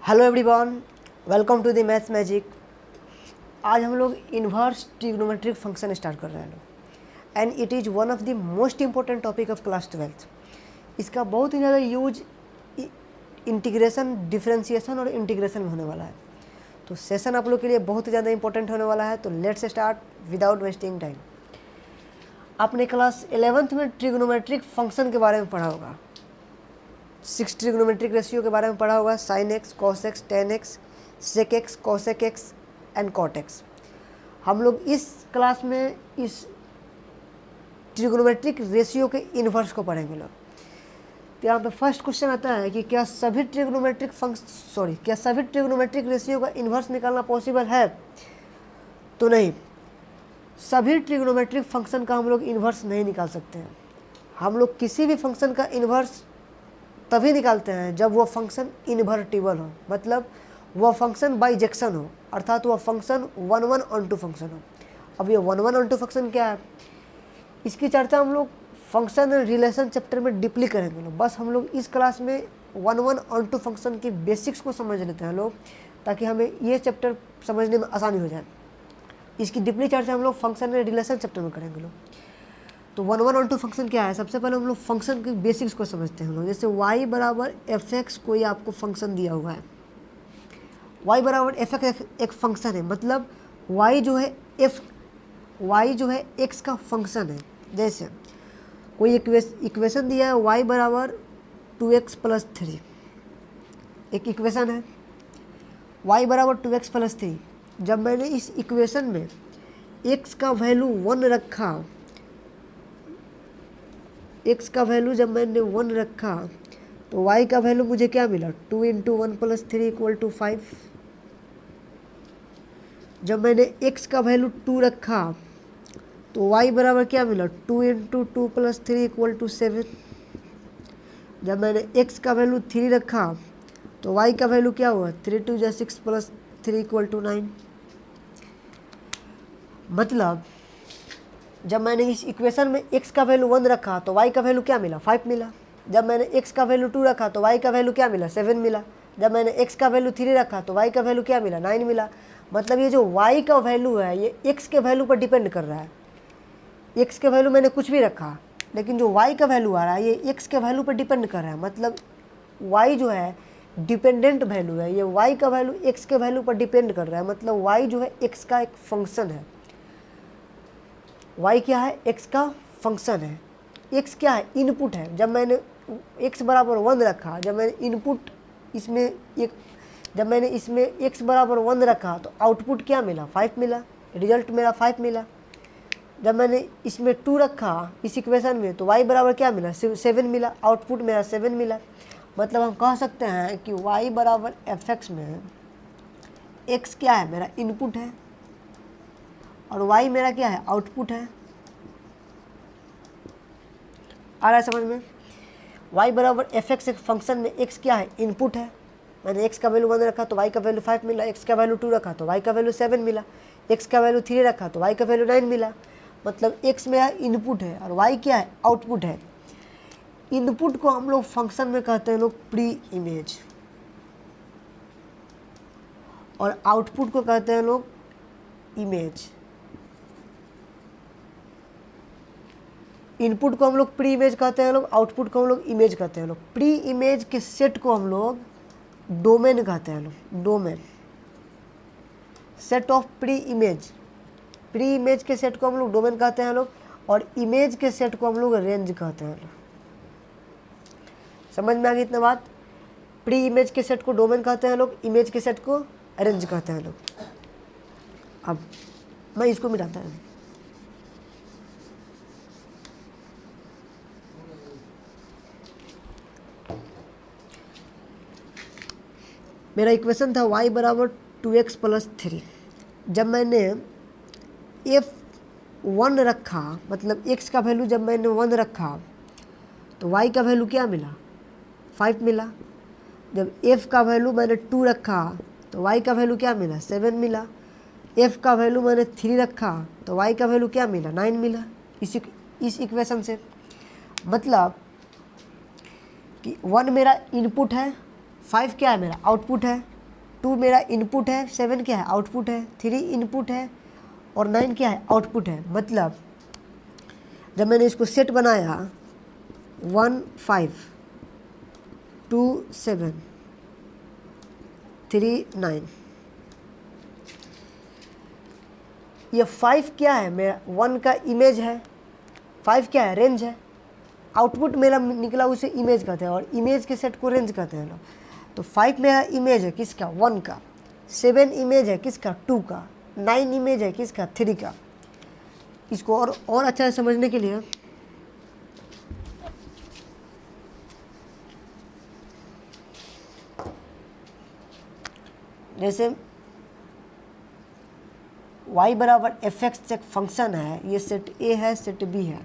Hello everyone, welcome to the maths magic. आज हम लोग इन्वर्स ट्रिग्नोमेट्रिक फंक्शन स्टार्ट कर रहे हैं and it is one of the most important topic of class 12th। इसका बहुत ही ज़्यादा यूज इंटीग्रेशन, डिफरेंशिएशन और इंटीग्रेशन में होने वाला है। तो सेशन आप लोग के लिए बहुत ही ज़्यादा इंपॉर्टेंट होने वाला है। तो let's start without wasting time. आपने क्लास 11th में ट्रिग्नोमेट्रिक फंक्शन के बारे में पढ़ा होगा, 6 ट्रिग्नोमेट्रिक रेशियो के बारे में पढ़ा होगा, sine X, cos X, tan X, sec X, cosec X and cot X. हम लोग इस क्लास में इस ट्रिग्नोमेट्रिक रेशियो के इन्वर्स को पढ़ेंगे लोग। तो यहाँ पे फर्स्ट क्वेश्चन आता है कि क्या सभी ट्रिग्नोमेट्रिक रेशियो का इन्वर्स निकालना पॉसिबल है? तो नहीं, सभी ट्रिग्नोमेट्रिक फंक्शन का हम लोग इन्वर्स नहीं निकाल सकते हैं। हम लोग किसी भी फंक्शन का इन्वर्स तभी निकालते हैं जब वो फंक्शन इन्वर्टिबल हो, मतलब वह फंक्शन बाइजेक्शन हो, अर्थात वह फंक्शन 1-1 ऑन टू फंक्शन हो। अब ये 1-1 ऑन टू फंक्शन क्या है, इसकी चर्चा हम लोग फंक्शन एंड रिलेशन चैप्टर में डीपली करेंगे लोग। बस हम लोग इस क्लास में 1-1 ऑन टू फंक्शन की बेसिक्स को समझ लेते हैं लोग, ताकि हमें ये चैप्टर समझने में आसानी हो जाए। इसकी डीपली चर्चा हम लोग फंक्शन एंड रिलेशन चैप्टर में करेंगे लोग। तो 1-1 ऑन टू फंक्शन क्या है, सबसे पहले हम लोग फंक्शन की बेसिक्स को समझते हैं हम लोग। जैसे y बराबर एफ एक्स कोई आपको फंक्शन दिया हुआ है, y बराबर एफ एक्स एक फंक्शन है, मतलब y जो है x का फंक्शन है। जैसे कोई इक्वेशन दिया है y बराबर 2x + 3, एक इक्वेशन है y बराबर 2x + 3। जब मैंने इस इक्वेशन में x का वैल्यू 1 रखा, x का वैल्यू जब मैंने 1 रखा तो y का वैल्यू मुझे क्या मिला, 2 × 1 + 3 = 5। जब मैंने x का वैल्यू 2 रखा तो y बराबर क्या मिला, 2 × 2 + 3 = 7। जब मैंने x का वैल्यू 3 रखा तो y का वैल्यू क्या हुआ, 3 × 2 = 6 + 3 = 9। मतलब जब मैंने इस इक्वेशन में x का वैल्यू 1 रखा तो y का वैल्यू क्या मिला, 5 मिला। जब मैंने x का वैल्यू 2 रखा तो y का वैल्यू क्या मिला, 7 मिला। जब मैंने x का वैल्यू 3 रखा तो y का वैल्यू क्या मिला, 9 मिला। मतलब ये जो y का वैल्यू है ये x के वैल्यू पर डिपेंड कर रहा है। x के वैल्यू मैंने कुछ भी रखा, लेकिन जो y का वैल्यू आ रहा है ये x के वैल्यू पर डिपेंड कर रहा है। मतलब y जो है डिपेंडेंट वैल्यू है, ये y का वैल्यू x के वैल्यू पर डिपेंड कर रहा है। मतलब y जो है x का एक फंक्शन है। y क्या है, x का फंक्शन है। x क्या है, इनपुट है। जब मैंने x बराबर 1 रखा, जब मैंने इनपुट इसमें एक जब मैंने इसमें x बराबर 1 रखा तो आउटपुट क्या मिला, 5 मिला, रिजल्ट मेरा 5 मिला। जब मैंने इसमें 2 रखा इस इक्वेशन में तो y बराबर क्या मिला, 7 मिला, आउटपुट मेरा 7 मिला। मतलब हम कह सकते हैं कि y बराबर एफ एक्स में x क्या है, मेरा इनपुट है, और y मेरा क्या है, आउटपुट है। आ रहा है समझ में? y बराबर एफ एक्स एक फंक्शन में x क्या है, इनपुट है। मैंने x का वैल्यू 1 रखा तो y का वैल्यू 5 मिला, x का वैल्यू 2 रखा तो y का वैल्यू 7 मिला, x का वैल्यू 3 रखा तो y का वैल्यू 9 मिला। मतलब x मेरा इनपुट है और y क्या है, आउटपुट है। इनपुट को हम लोग फंक्शन में कहते हैं लोग प्री इमेज, और आउटपुट को कहते हैं लोग इमेज। इनपुट को हम लोग प्री इमेज कहते हैं लोग, आउटपुट को हम लोग इमेज कहते हैं लोग। प्री इमेज के सेट को हम लोग डोमेन कहते हैं लोग, domain, set of pre image. Pre image के सेट को हम लोग डोमेन कहते हैं लोग, और इमेज के सेट को हम लोग रेंज कहते हैं लोग। समझ में आ गई इतना बात? प्री इमेज के सेट को डोमेन कहते हैं लोग, इमेज के सेट को रेंज कहते हैं लोग। अब मैं इसको मिटाता हूँ। मेरा इक्वेशन था y बराबर 2x + 3। जब मैंने f1 रखा, मतलब x का वैल्यू जब मैंने 1 रखा तो y का वैल्यू क्या मिला, 5 मिला। जब f का वैल्यू मैंने 2 रखा तो y का वैल्यू क्या मिला, 7 मिला। f का वैल्यू मैंने 3 रखा तो y का वैल्यू क्या मिला, 9 मिला। इस इक्वेशन से मतलब कि 1 मेरा इनपुट है, 5 क्या है, मेरा आउटपुट है। 2 मेरा इनपुट है, 7 क्या है आउटपुट है, 3 इनपुट है और 9 क्या है आउटपुट है। मतलब जब मैंने इसको सेट बनाया 1 5 2 7 3 9, ये 5 क्या है मेरा 1 का इमेज है, 5 क्या है रेंज है, आउटपुट मेरा निकला उसे इमेज कहते हैं और इमेज के सेट को रेंज कहते हैं लोग। तो 5 मेरा इमेज है किसका 1 का, 7 इमेज है किसका 2 का, 9 इमेज है किसका 3 का। इसको और अच्छा से समझने के लिए जैसे y बराबर एफ एक्स एक फंक्शन है, ये सेट ए है सेट बी है,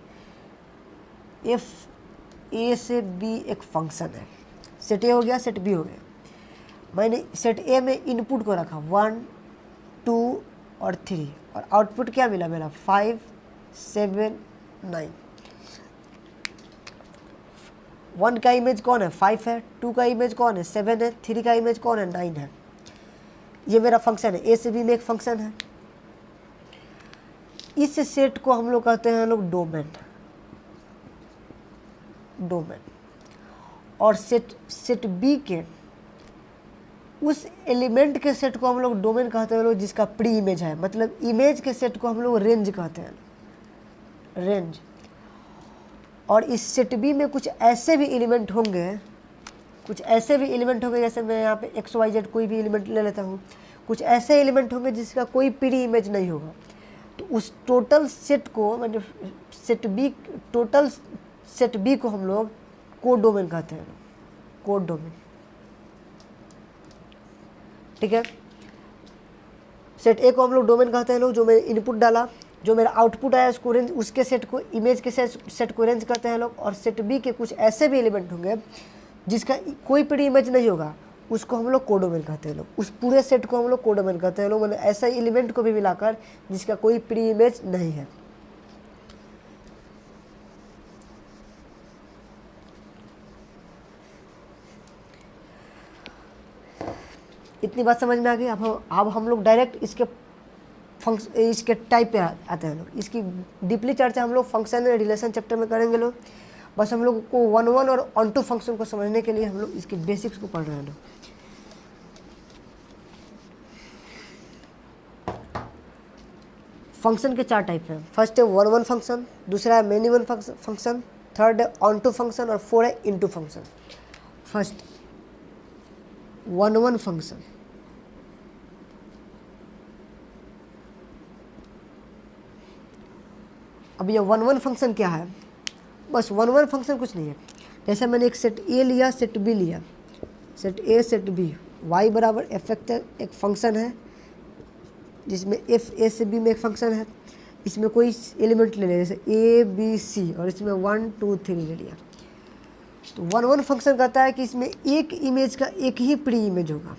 एफ ए से बी एक फंक्शन है, सेट ए हो गया सेट बी हो गया। मैंने सेट ए में इनपुट को रखा 1 2 और 3 और आउटपुट क्या मिला मेरा 5 7 9। 1 का इमेज कौन है 5 है, 2 का इमेज कौन है 7 है, 3 का इमेज कौन है 9 है। ये मेरा फंक्शन है, ए से बी में एक फंक्शन है। इस सेट को हम लोग कहते हैं लोग डोमेन, और सेट बी के उस एलिमेंट के सेट को हम लोग डोमेन कहते हैं लोग जिसका प्री इमेज है। मतलब इमेज के सेट को हम लोग रेंज कहते हैं, रेंज। और इस सेट बी में कुछ ऐसे भी एलिमेंट होंगे, जैसे मैं यहाँ पे एक्स वाई जेड कोई भी एलिमेंट ले लेता हूँ, कुछ ऐसे एलिमेंट होंगे जिसका कोई प्री इमेज नहीं होगा। तो उस टोटल सेट को मतलब टोटल सेट बी को हम लोग कोड डोमेन कहते हैं, कोड डोमेन। ठीक है, सेट ए को हम लोग डोमेन कहते हैं लोग, जो मैंने इनपुट डाला जो मेरा आउटपुट आया उसको रेंज, उसके सेट को इमेज के सेट को रेंज करते हैं लोग। और सेट बी के कुछ ऐसे भी एलिमेंट होंगे जिसका कोई प्री इमेज नहीं होगा, उसको हम लोग कोडोमेन कहते हैं लोग। उस पूरे सेट को हम लोग कोडोमेन कहते हैं लोग, मतलब ऐसा एलिमेंट को भी मिलाकर जिसका कोई प्री इमेज नहीं है। इतनी बात समझ में आ गई। अब हम लोग डायरेक्ट इसके टाइप पे आते हैं लोग। इसकी डीपली चर्चा हम लोग फंक्शन एंड रिलेशन चैप्टर में करेंगे लोग। बस हम लोग को 1 और ऑन टू फंक्शन को समझने के लिए हम लोग इसके बेसिक्स को पढ़ रहे हैं लोग। फंक्शन के 4 टाइप हैं। फर्स्ट है 1 फंक्शन, दूसरा है मेनी वन फंक्शन, थर्ड है ऑन टू फंक्शन और 4 है इनटू फंक्शन। First 1 function. अब ये 1 फंक्शन क्या है? बस 1 फंक्शन कुछ नहीं है। जैसे मैंने एक सेट ए लिया, सेट बी लिया, set A set B, y बराबर एफ एक फंक्शन है जिसमें एफ ए से बी में एक फंक्शन है। इसमें कोई एलिमेंट ले लिया, जैसे ए बी सी, और इसमें 1 2 3 ले लिया। तो 1 फंक्शन कहता है कि इसमें एक इमेज का एक ही प्री इमेज होगा।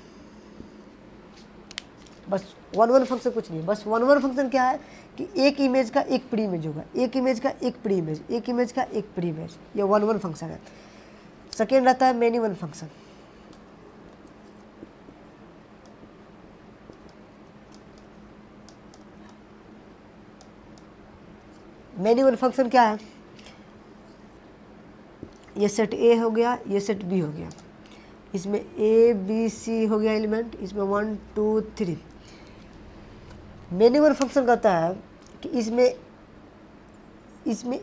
बस 1 फंक्शन कुछ नहीं, बस 1 फंक्शन क्या है कि एक इमेज का एक प्री इमेज होगा, एक इमेज का एक प्री इमेज, एक इमेज का एक प्री इमेज। ये 1 फंक्शन है। सेकेंड रहता है many one function. Many one function क्या है? ये सेट ए हो गया, ये सेट बी हो गया, इसमें ए बी सी हो गया एलिमेंट, इसमें 1 2 3। मेनी वन फंक्शन कहता है कि इसमें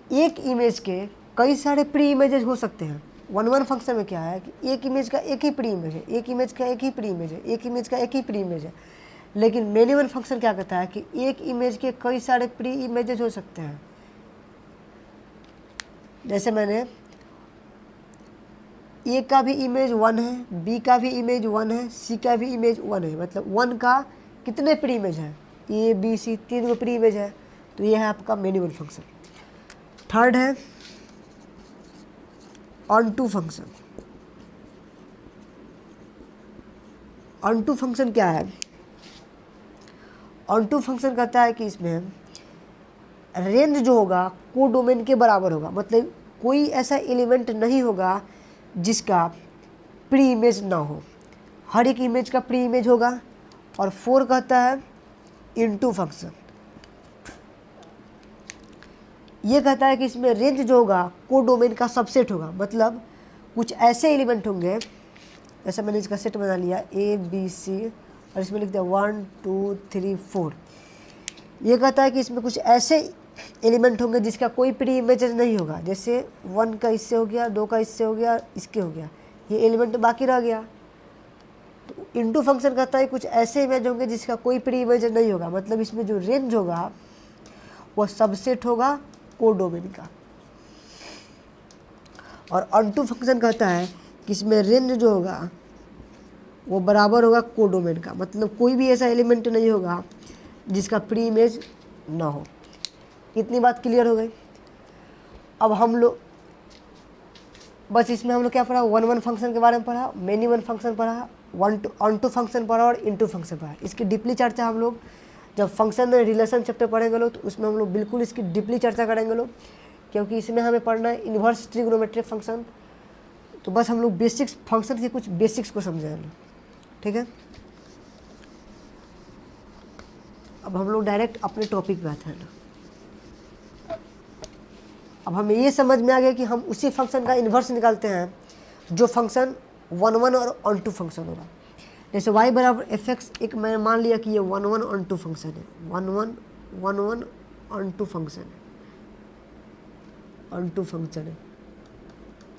एक इमेज के कई सारे प्री इमेजेस हो सकते हैं। 1 फंक्शन में क्या है कि एक इमेज का एक ही प्री इमेज है, एक इमेज का एक ही प्री इमेज है, एक इमेज का एक ही प्री इमेज है। लेकिन मेनी वन फंक्शन क्या कहता है कि एक इमेज के कई सारे प्री इमेजेस हो सकते हैं। जैसे मैंने ए का भी इमेज 1 है, बी का भी इमेज 1 है, सी का भी इमेज 1 है। मतलब 1 का कितने प्री इमेज है? ए बी सी 3 को प्री इमेज है। तो ये है आपका मेनी वन फंक्शन। थर्ड है onto function. Onto function क्या है? ऑन टू फंक्शन कहता है कि इसमें रेंज जो होगा को डोमेन के बराबर होगा। मतलब कोई ऐसा एलिमेंट नहीं होगा जिसका प्री इमेज ना हो, हर एक इमेज का प्री इमेज होगा। और 4 कहता है इनटू फंक्शन, ये कहता है कि इसमें रेंज जो होगा कोडोमेन का सबसेट होगा। मतलब कुछ ऐसे एलिमेंट होंगे, जैसे मैंने इसका सेट बना लिया ए बी सी और इसमें लिख दिया 1 2 3 4। ये कहता है कि इसमें कुछ ऐसे एलिमेंट होंगे जिसका कोई प्री इमेज नहीं होगा। जैसे 1 का इससे हो गया, 2 का इससे हो गया, इसके हो गया, ये एलिमेंट बाकी रह गया। तो इनटू फंक्शन कहता है कुछ ऐसे इमेज होंगे जिसका कोई प्री इमेज नहीं होगा। मतलब इसमें जो रेंज होगा वह सबसेट होगा कोडोमेन का। और अनटू फंक्शन कहता है कि इसमें रेंज जो होगा वो बराबर होगा कोडोमेन का। मतलब कोई भी ऐसा एलिमेंट नहीं होगा जिसका प्री इमेज ना हो। इतनी बात क्लियर हो गई। अब हम लोग बस इसमें हम लोग क्या पढ़ा, 1 1 फंक्शन के बारे में पढ़ा, मेनी वन फंक्शन पढ़ा, अनटू फंक्शन पढ़ा और इनटू फंक्शन पढ़ा। इसकी डीपली चर्चा हम लोग जब फंक्शन रिलेशन चैप्टर पढ़ेंगे लोग, तो उसमें हम लोग बिल्कुल इसकी डीपली चर्चा करेंगे लोग, क्योंकि इसमें हमें पढ़ना है इन्वर्स ट्रिग्नोमेट्रिक फंक्शन। तो बस हम लोग बेसिक्स फंक्शन के कुछ बेसिक्स को समझेंगे, ठीक है। अब हम लोग डायरेक्ट अपने टॉपिक पे आते हैं ना। अब हमें ये समझ में आ गया कि हम उसी फंक्शन का इन्वर्स निकालते हैं जो फंक्शन 1 1 और ऑन टू फंक्शन होगा। जैसे y बराबर एफ एक्स, एक मैंने मान लिया कि ये 1 1 ऑन टू फंक्शन है, 1 1 1 1 ऑन टू फंक्शन है, ऑन टू फंक्शन है।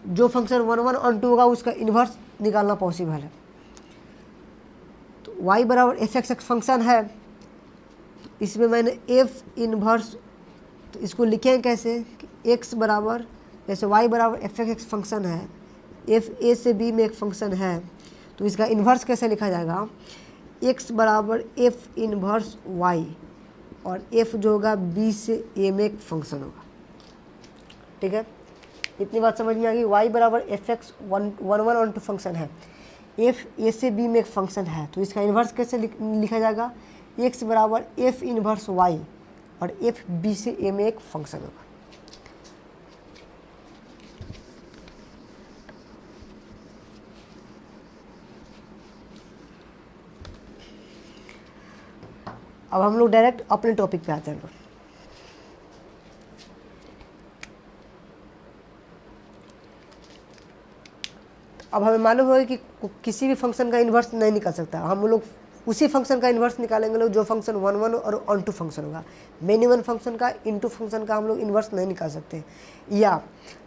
जो फंक्शन 1 1 ऑन टू होगा उसका इन्वर्स निकालना पॉसिबल है। तो y बराबर एफ एक्स एक फंक्शन है, इसमें मैंने एफ इन्वर्स, तो इसको लिखें कैसे कि x बराबर, जैसे y बराबर एफ एक्स फंक्शन है, एफ ए से बी में एक फंक्शन है, तो इसका इन्वर्स कैसे लिखा जाएगा, x बराबर एफ इन्वर्स y, और f जो होगा b से a में एक फंक्शन होगा, ठीक है। इतनी बात समझ में आ गई। y बराबर F X 1 1 onto function है, f a से b में एक फंक्शन है, तो इसका इन्वर्स कैसे लिखा जाएगा, x बराबर f इन्वर्स y, और f b से a में एक फंक्शन होगा। अब हम लोग डायरेक्ट अपने टॉपिक पे आते हैं। अब हमें मालूम होगा कि किसी भी फंक्शन का इन्वर्स नहीं निकाल सकता। हम लोग उसी फंक्शन का इन्वर्स निकालेंगे लोग जो फंक्शन 1 1 और ऑन टू फंक्शन होगा। मेनी वन फंक्शन का इनटू फंक्शन का हम लोग इन्वर्स नहीं निकाल सकते, या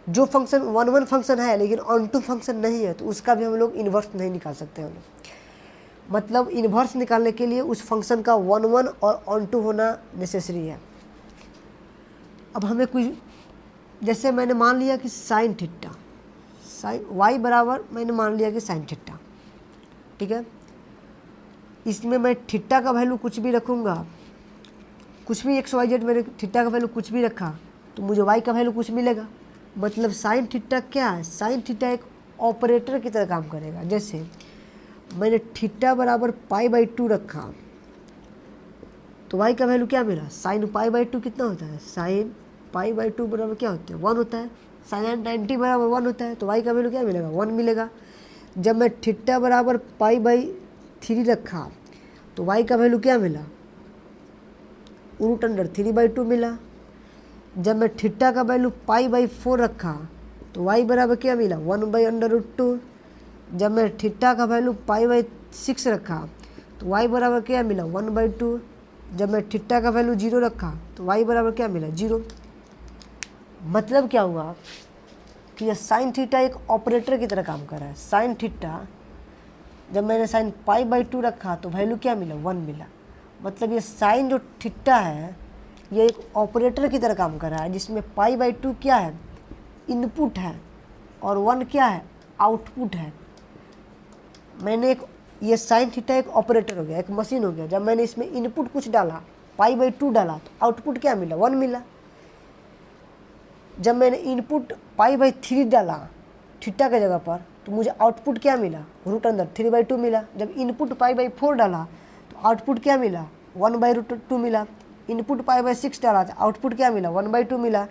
जो फंक्शन 1 1 फंक्शन है लेकिन ऑन टू फंक्शन नहीं है तो उसका भी हम लोग इन्वर्स नहीं निकाल सकते हम लोग। मतलब इन्वर्स निकालने के लिए उस फंक्शन का 1 1 और ऑन टू होना नेसेसरी है। अब हमें कुछ, जैसे मैंने मान लिया कि साइन थीटा, साइन y बराबर मैंने मान लिया कि साइन थीटा, ठीक है। इसमें मैं थीटा का वैल्यू कुछ भी रखूँगा, कुछ भी x y z मैंने थीटा का वैल्यू कुछ भी रखा तो मुझे y का वैल्यू कुछ मिलेगा। मतलब साइन थीटा क्या है, साइन थीटा एक ऑपरेटर की तरह काम करेगा। जैसे मैंने थीटा बराबर π/2 रखा तो y का वैल्यू क्या मिला, साइन π/2 कितना होता है, साइन π/2 बराबर क्या होता है, 1 होता है। साइन 90 बराबर 1 होता है, तो y का वैल्यू क्या मिलेगा, 1 मिलेगा। जब मैं थीटा बराबर π/3 रखा तो y का वैल्यू क्या मिला, √3/2 मिला। जब मैं थीटा का वैल्यू π/4 रखा तो y बराबर क्या मिला, 1/√2। जब मैं थीटा का वैल्यू π/6 रखा तो y बराबर क्या मिला, 1/2। जब मैं थीटा का वैल्यू 0 रखा तो y बराबर क्या मिला, 0। मतलब क्या हुआ कि यह साइन थीटा एक ऑपरेटर की तरह काम कर रहा है। साइन थीटा जब मैंने साइन π/2 रखा तो वैल्यू क्या मिला, 1 मिला। मतलब ये साइन जो थीटा है ये एक ऑपरेटर की तरह काम कर रहा है, जिसमें π/2 क्या है, इनपुट है, और 1 क्या है, आउटपुट है। मैंने एक, ये साइन थीटा एक ऑपरेटर हो गया, एक मशीन हो गया। जब मैंने इसमें इनपुट कुछ डाला, π/2 डाला, तो आउटपुट क्या मिला, 1 मिला। जब मैंने इनपुट π/3 डाला थीटा के जगह पर तो मुझे आउटपुट क्या मिला, √3/2 मिला। जब इनपुट π/4 डाला तो आउटपुट क्या मिला, 1/√2 मिला। इनपुट π/6 डाला तो आउटपुट क्या मिला, 1/2 मिला।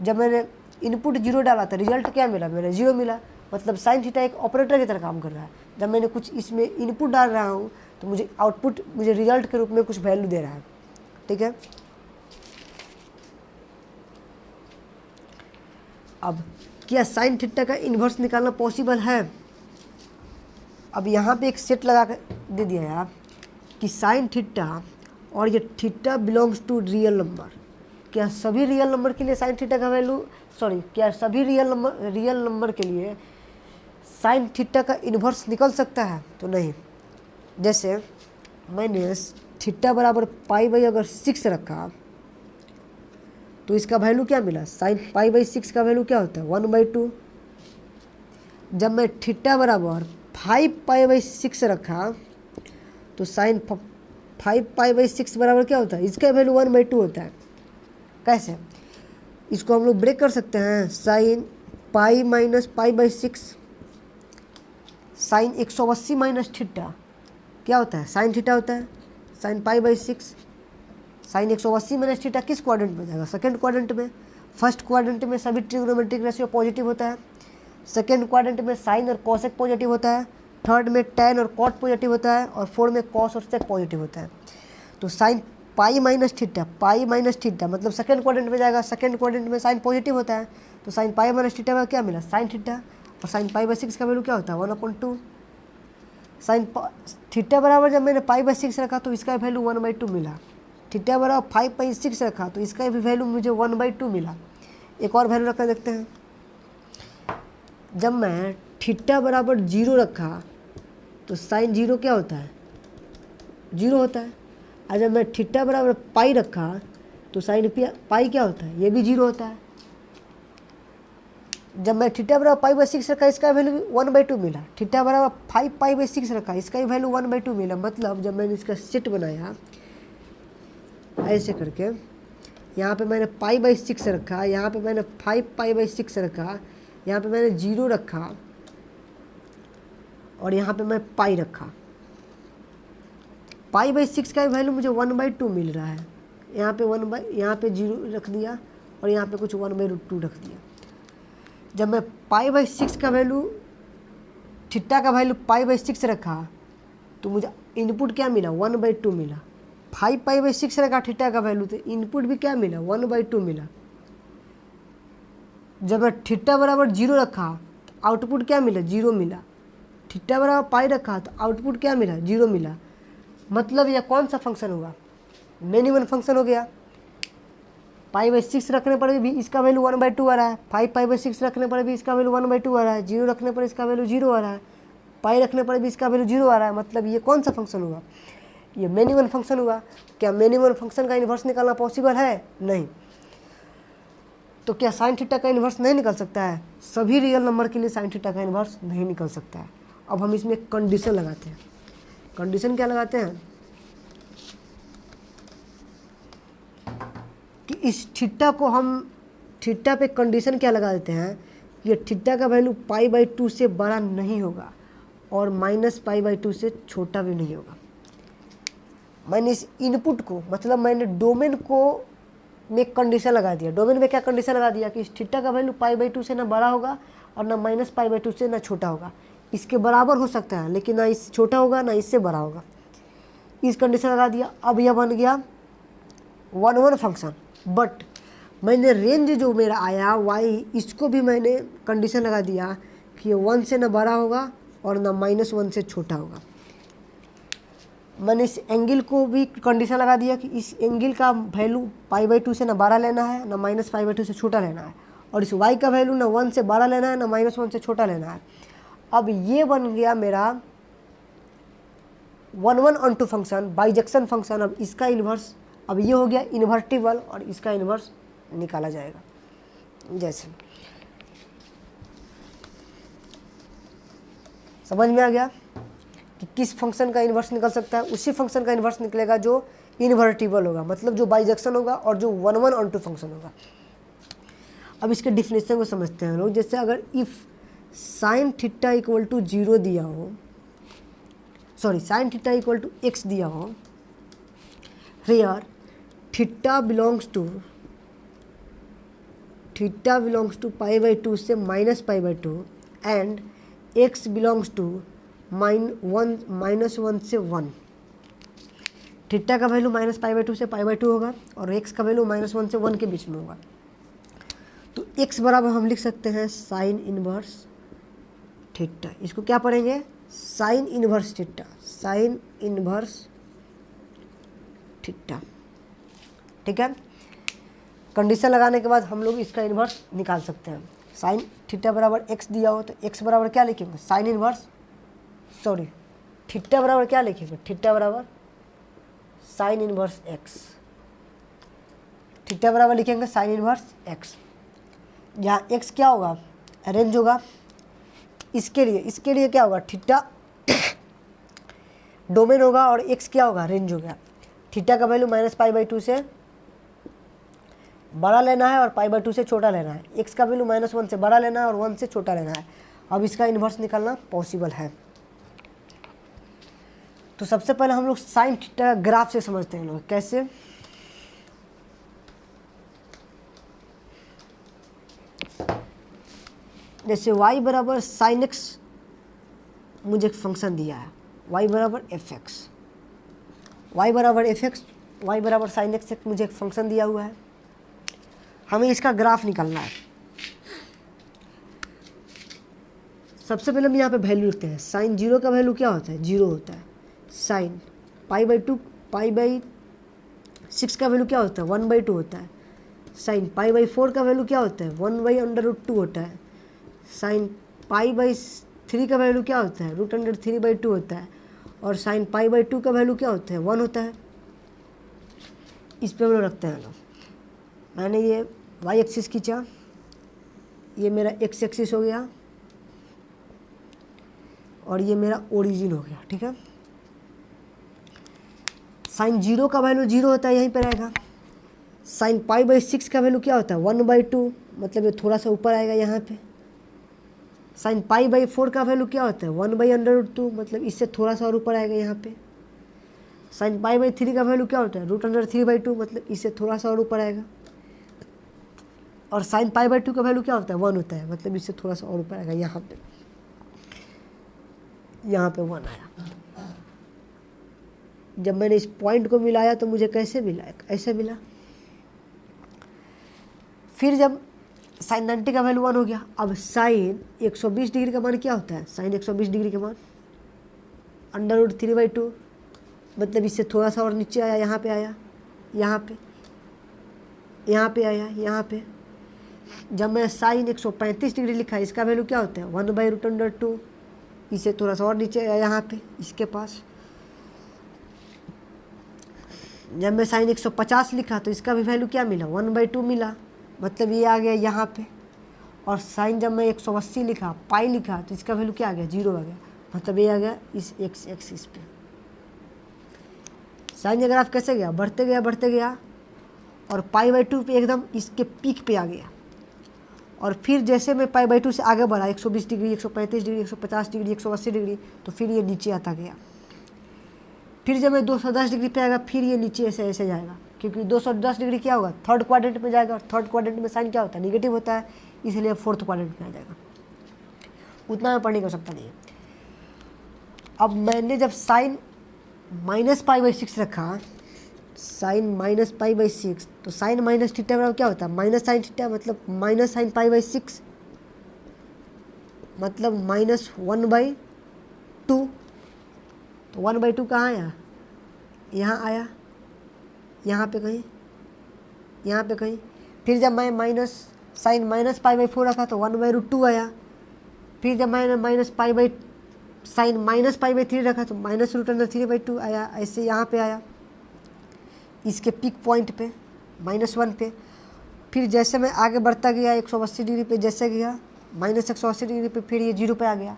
जब मैंने इनपुट 0 डाला तो रिजल्ट क्या मिला, मेरा 0 मिला। मतलब साइन थीटा एक ऑपरेटर की तरह काम कर रहा है। जब मैंने कुछ इसमें इनपुट डाल रहा हूँ तो मुझे आउटपुट मुझे रिजल्ट के रूप में कुछ वैल्यू दे रहा है, ठीक है। अब क्या साइन थीटा का इन्वर्स निकालना पॉसिबल है? अब यहाँ पे एक सेट लगा कर दे दिया है आप कि साइन थीटा और ये theta belongs to real number. क्या सभी रियल नंबर के लिए साइन थीटा का वैल्यू क्या सभी रियल नंबर के लिए साइन थीटा का इन्वर्स निकल सकता है? तो नहीं। जैसे मैंने थीटा बराबर पाई बाई अगर 6 रखा तो इसका वैल्यू क्या मिला? साइन पाई बाई 6 का वैल्यू क्या होता है? 1/2। जब मैं थीटा बराबर 5 पाई बाई 6 रखा तो साइन 5 पाई बाई 6 बराबर क्या होता है? इसका वैल्यू 1/2 होता है। कैसे? इसको हम लोग ब्रेक कर सकते हैं। Sine pi minus pi by 6, sine 180 minus theta क्या होता है? साइन थीटा होता है। Sine pi by 6, sine 180 minus theta किस क्वाड्रेंट में जाएगा? सेकेंड क्वाड्रेंट में। फर्स्ट क्वाड्रेंट में सभी ट्रिग्नोमेट्रिक रेशियो पॉजिटिव होता है। सेकेंड क्वाड्रेंट में साइन और कॉसेक पॉजिटिव होता है। थर्ड में टैन और कॉट पॉजिटिव होता है। और फोर्थ में कॉस और सेक पॉजिटिव होता है। तो साइन पाई माइनस थीटा मतलब सेकेंड क्वाड्रेंट में जाएगा। सेकेंड क्वाड्रेंट में साइन पॉजिटिव होता है। तो साइन पाई माइनस थीटा में क्या मिला? Sign theta. और साइन पाई बाई 6 का वैल्यू क्या होता है? 1/2। साइन थीटा बराबर जब मैंने पाई बाई 6 रखा तो इसका वैल्यू 1/2 मिला। थीटा बराबर 5/6 रखा तो इसका भी वैल्यू मुझे 1/2 मिला। एक और वैल्यू रखा देखते हैं। जब मैं थीटा बराबर 0 रखा तो साइन 0 क्या होता है? 0 होता है। और जब मैं थीटा बराबर पाई रखा तो साइन पाई क्या होता है? ये भी 0 होता है। जब मैं थीटा बराबर पाई बाई 6 रखा इसका वैल्यू 1/2 मिला। थीटा बराबर 5 पाई बाई 6 रखा इसका भी वैल्यू 1/2 मिला। मतलब जब मैंने इसका सेट बनाया ऐसे करके, यहाँ पे मैंने पाई बाई 6 रखा, यहाँ पे मैंने 5 पाई बाई 6 रखा, यहाँ पे मैंने 0 रखा और यहाँ पे मैं पाई रखा। पाई बाई 6 का वैल्यू मुझे 1/2 मिल रहा है। यहाँ पे 0 रख दिया और यहाँ पे कुछ 1/2 रख दिया। जब मैं पाई बाई 6 का वैल्यू थीटा का वैल्यू पाई बाई 6 रखा तो मुझे इनपुट क्या मिला? 1/2 मिला। 5 पाई बाई 6 रखा थीटा का वैल्यू तो इनपुट भी क्या मिला? 1/2 मिला। जब मैं थीटा बराबर 0 रखा तो आउटपुट क्या मिला? 0 मिला। थीटा बराबर पाई रखा तो आउटपुट क्या मिला? 0 मिला। मतलब यह कौन सा फंक्शन हुआ? मेन फंक्शन हो गया। पाई बाई 6 रखने पर भी इसका वैल्यू 1/2 आ रहा है। 5 पाई बाई 6 रखने पर भी इसका वैल्यू 1/2 आ रहा है। 0 रखने पर इसका वैल्यू 0 आ रहा है। पाई रखने पर भी इसका वैल्यू 0 आ रहा है। मतलब ये कौन सा फंक्शन हुआ? ये मेन इवन फंक्शन हुआ। क्या मेन इवन फंक्शन का इन्वर्स निकालना पॉसिबल है? नहीं। तो क्या साइन थीटा का इन्वर्स नहीं निकल सकता है? सभी रियल नंबर के लिए साइन थीटा का इन्वर्स नहीं निकल सकता है। अब हम इसमें कंडीशन लगाते हैं। कंडीशन क्या लगाते हैं कि इस थीटा को हम थीटा पे कंडीशन क्या लगा देते हैं? ये थीटा का वैल्यू पाई बाई 2 से बड़ा नहीं होगा और माइनस पाई बाई 2 से छोटा भी नहीं होगा। मैंने इस इनपुट को मतलब मैंने डोमेन को में कंडीशन लगा दिया। डोमेन में क्या कंडीशन लगा दिया कि इस थीटा का वैल्यू पाई बाई 2 से ना बड़ा होगा और ना माइनस पाई बाई 2 से ना छोटा होगा। इसके बराबर हो सकता है लेकिन ना इससे छोटा होगा ना इससे बड़ा होगा। इस कंडीशन लगा दिया। अब यह बन गया 1/1 फंक्शन। बट मैंने रेंज जो मेरा आया वाई इसको भी मैंने कंडीशन लगा दिया कि 1 से ना बड़ा होगा और ना -1 से छोटा होगा। मैंने इस एंगल को भी कंडीशन लगा दिया कि इस एंगल का वैल्यू पाई बाई 2 से ना बड़ा लेना है ना माइनस पाई बाई 2 से छोटा लेना है। और इस y का वैल्यू ना 1 से बड़ा लेना है ना -1 से छोटा लेना है। अब ये बन गया मेरा 1/1 फंक्शन, बाइजेक्शन फंक्शन। अब इसका इन्वर्स, अब ये हो गया इन्वर्टिबल और इसका इन्वर्स निकाला जाएगा। जैसे समझ में आ गया कि किस फंक्शन का इन्वर्स निकल सकता है? उसी फंक्शन का इन्वर्स निकलेगा जो इन्वर्टिबल होगा, मतलब जो बाइजेक्शन होगा और जो 1/1 फंक्शन होगा। अब इसके डिफिनेशन को समझते हैं लोग। जैसे अगर if sine theta equal to 0 दिया हो, sine theta equal to x दिया हो, here theta belongs to pi by 2 से minus pi by 2 and x belongs to -1 से 1। थीटा का वैल्यू -π/2 से π/2 होगा और x का वैल्यू -1 से 1 के बीच में होगा। तो x बराबर हम लिख सकते हैं साइन इनवर्स थीटा। इसको क्या पढ़ेंगे? Sine inverse theta, sine inverse theta. ठीक है, कंडीशन लगाने के बाद हम लोग इसका इन्वर्स निकाल सकते हैं। साइन थीटा बराबर x दिया हो तो x बराबर क्या लिखेंगे? साइन इनवर्स, सॉरी थीटा बराबर क्या लिखेंगे? थीटा बराबर साइन इनवर्स x। थीटा बराबर लिखेंगे साइन इनवर्स x, जहाँ x क्या होगा? रेंज होगा। इसके लिए क्या होगा? थीटा डोमेन होगा और x क्या होगा? रेंज होगा। थीटा का वैल्यू -π/2 से बड़ा लेना है और π/2 से छोटा लेना है। x का वैल्यू -1 से बड़ा लेना है और 1 से छोटा लेना है। अब इसका इन्वर्स निकालना पॉसिबल है। तो सबसे पहले हम लोग साइन थीटा ग्राफ से समझते हैं लोग। कैसे? जैसे y बराबर साइन x मुझे एक फंक्शन दिया है, y बराबर fx, y बराबर fx, y बराबर साइन x मुझे एक फंक्शन दिया हुआ है। हमें इसका ग्राफ निकालना है। सबसे पहले हम यहाँ पे वैल्यू लिखते हैं। साइन 0 का वैल्यू क्या होता है? 0 होता है। साइन π/2 π/6 का वैल्यू क्या होता है? 1/2 होता है। साइन π/4 का वैल्यू क्या होता है? 1/√2 होता है। साइन π/3 का वैल्यू क्या होता है? √3/2 होता है। और साइन π/2 का वैल्यू क्या होता है? 1 होता है। इस पे हम लोग रखते हैं लोग। मैंने ये y एक्सिस खींचा, ये मेरा x एक्सिस हो गया और ये मेरा ओरिजिन हो गया। ठीक है, साइन 0 का वैल्यू 0 होता है, यहीं पर रहेगा। साइन π/6 का वैल्यू क्या होता है? 1/2, मतलब ये थोड़ा सा ऊपर आएगा यहाँ पे। साइन π/4 का वैल्यू क्या होता है? 1/√2, मतलब इससे थोड़ा सा और ऊपर आएगा यहाँ पे। साइन π/3 का वैल्यू क्या होता है? √3/2, मतलब इससे थोड़ा सा और ऊपर आएगा। और साइन π/2 का वैल्यू क्या होता है? 1 होता है, मतलब इससे थोड़ा सा और ऊपर आएगा। यहाँ पे 1 आया। जब मैंने इस पॉइंट को मिलाया तो मुझे कैसे मिला? ऐसे मिला। फिर जब साइन 90 का वैल्यू 1 हो गया, अब साइन 120 डिग्री का मान क्या होता है? साइन 120 डिग्री का मान √3/2, मतलब इससे थोड़ा सा और नीचे आया, यहाँ पे आया, यहाँ पे आया, यहाँ पे। जब मैं साइन 135 डिग्री लिखा, इसका वैल्यू क्या होता है? 1/√2, इसे थोड़ा सा और नीचे आया, यहाँ पे इसके पास। जब मैं साइन 150 लिखा तो इसका भी वैल्यू क्या मिला? 1/2 मिला, मतलब ये आ गया यहाँ पे। और साइन जब मैं 180 लिखा, पाई लिखा, तो इसका वैल्यू क्या आ गया? 0 आ गया, मतलब ये आ गया इस x एक्सिस पे। साइन का ग्राफ कैसे गया? बढ़ते गया और π/2 पे एकदम इसके पीक पे आ गया। और फिर जैसे मैं π/2 से आगे बढ़ा, 120 डिग्री, 135 डिग्री, 150 डिग्री, 180 डिग्री, तो फिर ये नीचे आता गया। फिर जब मैं 210 डिग्री पे आएगा, फिर ये नीचे ऐसे जाएगा, क्योंकि 210 डिग्री क्या होगा? थर्ड क्वाड्रेंट में जाएगा, और थर्ड क्वाड्रेंट में साइन क्या होता है? निगेटिव होता है, इसलिए फोर्थ क्वाड्रेंट में आ जाएगा। उतना मैं पढ़ने की आवश्यकता नहीं है। अब मैंने जब साइन -π/6 रखा, साइन -π/6, तो साइन माइनस थीटा बराबर क्या होता है? माइनस साइन थीटा, मतलब माइनस साइन π/6, मतलब -1/2। तो 1/2 कहाँ आया? यहाँ आया, यहाँ पे कहीं। फिर जब मैं साइन -π/4 रखा तो 1/√2 आया। फिर जब मैंने साइन -π/3 रखा तो -√3/2 आया। ऐसे यहाँ पे आया, इसके पिक पॉइंट पे -1 पे। फिर जैसे मैं आगे बढ़ता गया 180 डिग्री पे जैसे गया, -180 डिग्री पे, फिर ये 0 पे आ गया।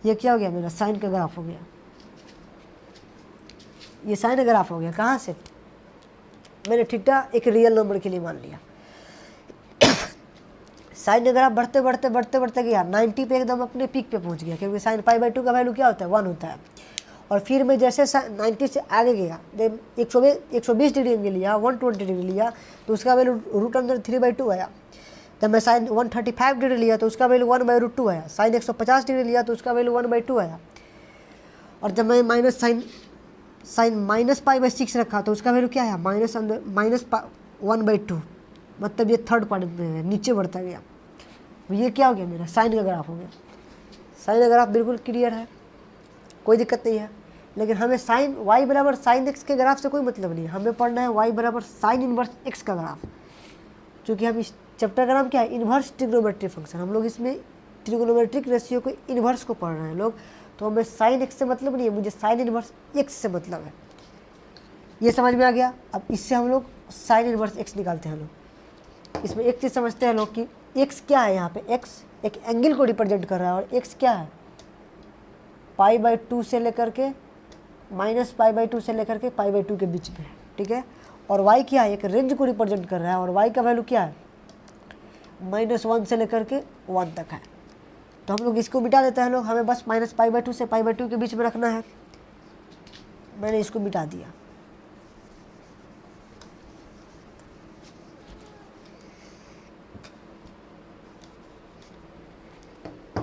ये क्या हो गया? मेरा साइन का ग्राफ हो गया। ये साइन का ग्राफ हो गया। कहाँ से? मैंने थीटा एक रियल नंबर के लिए मान लिया। साइन का ग्राफ बढ़ते गया, 90 पे एकदम अपने पीक पे पहुंच गया, क्योंकि साइन π/2 का वैल्यू क्या होता है? 1 होता है। और फिर मैं जैसे 90 से आगे गया, जब 120 डिग्री एंगल लिया, 120 डिग्री लिया, तो उसका वैल्यू √3/2 आया। जब मैं साइन 135 डिग्री लिया तो उसका वैल्यू 1/√2 आया। साइन 150 डिग्री लिया तो उसका वैल्यू 1/2 आया। और जब मैं साइन -π/6 रखा तो उसका वैल्यू क्या आया, -1/2। मतलब ये थर्ड क्वाड्रेंट में है, नीचे बढ़ता गया। ये क्या हो गया, मेरा साइन का ग्राफ हो गया। साइन का ग्राफ बिल्कुल क्लियर है, कोई दिक्कत नहीं है। लेकिन हमें साइन y बराबर साइन x के ग्राफ से कोई मतलब नहीं है। हमें पढ़ना है y बराबर साइन इनवर्स x का ग्राफ। क्योंकि हम इस चैप्टर का नाम क्या है, इन्वर्स ट्रिग्नोमेट्रिक फंक्शन। हम लोग इसमें ट्रिग्नोमेट्रिक रेशियो को इन्वर्स को पढ़ रहे हैं लोग। तो हमें साइन x से मतलब नहीं है, मुझे साइन इनवर्स x से मतलब है। ये समझ में आ गया। अब इससे हम लोग साइन इनवर्स x निकालते हैं लोग। इसमें एक चीज़ समझते हैं लोग कि x क्या है। यहाँ पे x एक एंगल को रिप्रेजेंट कर रहा है और x क्या है, π/2 से लेकर के -π/2 से लेकर के π/2 के बीच में है, ठीक है। और y क्या है, एक रेंज को रिप्रेजेंट कर रहा है और y का वैल्यू क्या है, -1 से लेकर के 1 तक है। तो हम लोग इसको मिटा देते हैं लोग। हमें बस -π/2 से π/2 के बीच में रखना है। मैंने इसको मिटा दिया।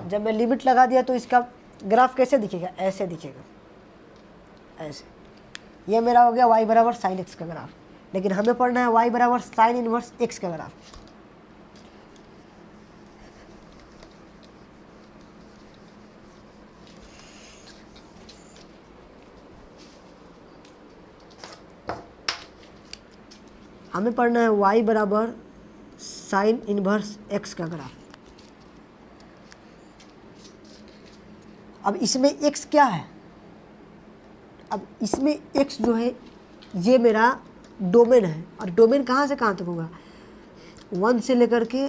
जब मैं लिमिट लगा दिया तो इसका ग्राफ कैसे दिखेगा, ऐसे दिखेगा, ऐसे। ये मेरा हो गया y बराबर साइन x का ग्राफ। लेकिन हमें पढ़ना है y बराबर साइन इनवर्स x का ग्राफ। हमें पढ़ना है y बराबर साइन इनवर्स x का ग्राफ। अब इसमें x क्या है, अब इसमें x जो है ये मेरा डोमेन है। और डोमेन कहाँ से कहाँ तक होगा, 1 से लेकर के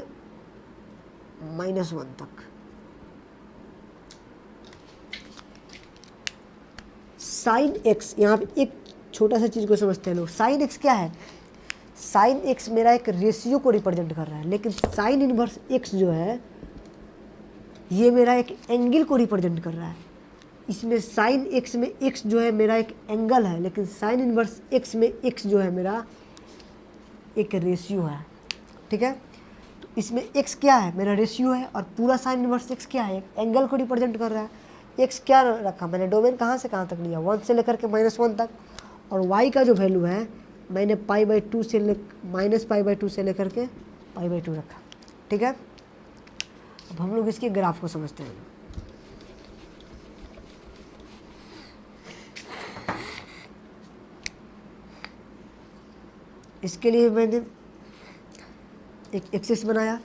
-1 तक। साइन x, यहाँ पे एक छोटा सा चीज़ को समझते हैं लोग। साइन x क्या है, साइन x मेरा एक रेशियो को रिप्रेजेंट कर रहा है। लेकिन साइन इनवर्स x जो है ये मेरा एक एंगल को रिप्रेजेंट कर रहा है। इसमें साइन x में x जो है मेरा एक एंगल है, लेकिन साइन इनवर्स x में x जो है मेरा एक रेशियो है, ठीक है। तो इसमें x क्या है, मेरा रेशियो है। और पूरा साइन इनवर्स x क्या है, एक एंगल को रिप्रेजेंट कर रहा है। x क्या रखा मैंने, डोमेन कहाँ से कहाँ तक लिया, 1 से लेकर के -1 तक। और y का जो वैल्यू है मैंने π/2 से -π/2 से लेकर के π/2 रखा, ठीक है। अब हम लोग इसके ग्राफ को समझते हैं। इसके लिए मैंने एक एक्सिस बनाया,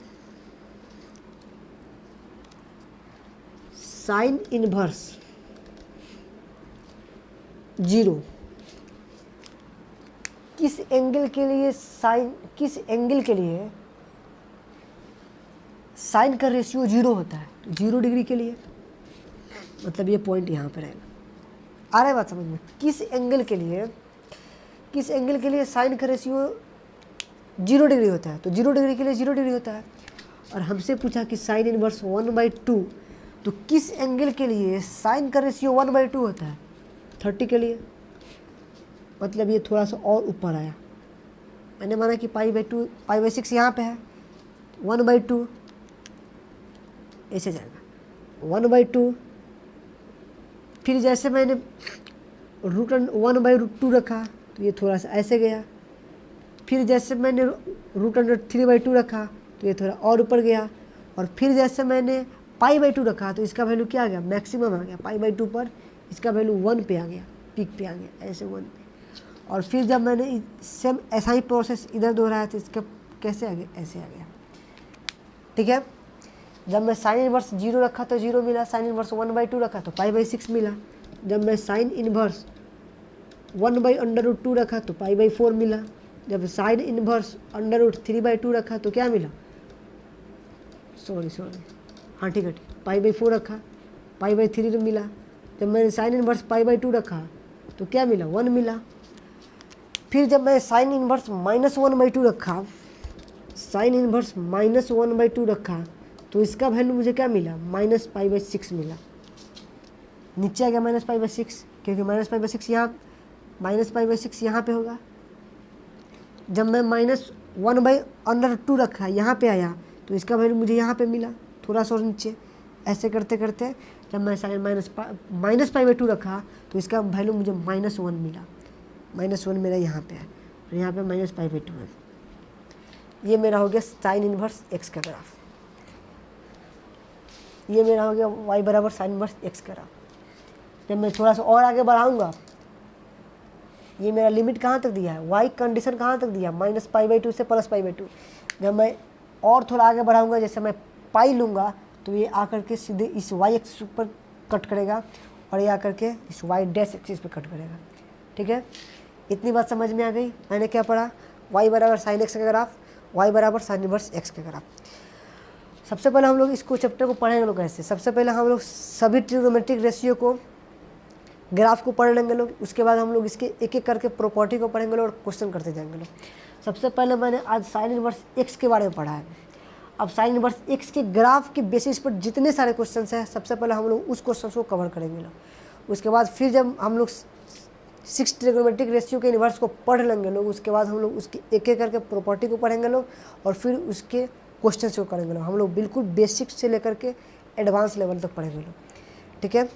साइन इनवर्स 0 किस एंगल के लिए, किस एंगल के लिए साइन का रेशियो 0 होता है, तो 0 डिग्री के लिए। मतलब ये पॉइंट यहाँ पे रहेगा। आ रहा है बात समझ में, किस एंगल के लिए साइन का रेशियो 0 डिग्री होता है, तो 0 डिग्री के लिए 0 डिग्री होता है। और हमसे पूछा कि साइन इनवर्स 1/2, तो किस एंगल के लिए साइन का रेशियो 1/2 होता है, 30 के लिए। मतलब ये थोड़ा सा और ऊपर आया। मैंने माना कि π/6 यहाँ पे है, 1/2 ऐसे जाएगा, 1/2। फिर जैसे मैंने √1/√2 रखा तो ये थोड़ा सा ऐसे गया। फिर जैसे मैंने √3/2 रखा तो ये थोड़ा और ऊपर गया। और फिर जैसे मैंने π/2 रखा तो इसका वैल्यू क्या आ गया, मैक्सिमम आ गया। π/2 पर इसका वैल्यू 1 पे आ गया, पीक पे आ गया, ऐसे 1 पे। और फिर जब मैंने सेम ऐसा ही प्रोसेस इधर दोहराया तो इसका कैसे आ गया, ऐसे आ गया, ठीक है। जब मैं साइन इनवर्स 0 रखा तो 0 मिला, साइन इनवर्स 1/2 रखा तो π/6 मिला। जब मैं साइन इनवर्स 1/√2 रखा तो π/4 मिला। जब साइन इनवर्स √3/2 रखा तो क्या मिला, सॉरी हाँ ठीक है, π/4 रखा, π/3 मिला। जब मैंने साइन इनवर्स π/2 रखा तो क्या मिला, 1 मिला। फिर जब मैं साइन इनवर्स -1/2 रखा, साइन इनवर्स -1/2 रखा तो इसका वैल्यू मुझे क्या मिला, -π/6 मिला। नीचे आ गया -π/6, क्योंकि -π/6 यहाँ, -π/6 यहाँ पे होगा। जब मैं -1/√2 रखा यहाँ पे आया तो इसका वैल्यू मुझे यहाँ पे मिला थोड़ा सा और नीचे। ऐसे करते करते जब मैं साइन -π/2 रखा तो इसका वैल्यू मुझे -1 मिला। -1 मेरा यहाँ पे है और यहाँ पे -π/2 है। ये मेरा हो गया साइन इनवर्स x का ग्राफ। ये मेरा हो गया y बराबर साइन इनवर्स x का ग्राफ। जब मैं थोड़ा सा और आगे बढ़ाऊँगा, ये मेरा लिमिट कहाँ तक दिया है, y कंडीशन कहाँ तक दिया, -π/2 से +π/2। जब मैं और थोड़ा आगे बढ़ाऊँगा, जैसे मैं पाई लूँगा तो ये आकर के सीधे इस y एक्सिस पर कट करेगा और ये आकर के इस y डैश एक्सिस पर कट करेगा। ठीक है, इतनी बात समझ में आ गई। मैंने क्या पढ़ा, y बराबर साइन x का ग्राफ, y बराबर साइन इनवर्स x का ग्राफ। सबसे पहले हम लोग इसको चैप्टर को पढ़ेंगे लोग ऐसे। सबसे पहले हम लोग सभी ट्रिग्नोमेट्रिक रेशियो को, ग्राफ को पढ़ लेंगे लोग। उसके बाद हम लोग इसके एक एक करके प्रॉपर्टी को पढ़ेंगे लोग और क्वेश्चन करते जाएंगे लोग। सबसे पहले मैंने आज साइन इनवर्स x के बारे में पढ़ा है। अब साइन इनवर्स x के ग्राफ के बेसिस पर जितने सारे क्वेश्चन हैं, सबसे पहले हम लोग उस क्वेश्चन को कवर करेंगे लोग। उसके बाद फिर जब हम लोग 6 ट्रिग्नोमेट्रिक रेशियो के इन्वर्स को पढ़ लेंगे लोग, उसके बाद हम लोग उसकी एक एक करके प्रॉपर्टी को पढ़ेंगे लोग और फिर उसके क्वेश्चन को करेंगे लोग। हम लोग बिल्कुल बेसिक से लेकर के एडवांस लेवल तक पढ़ेंगे लोग। ठीक है,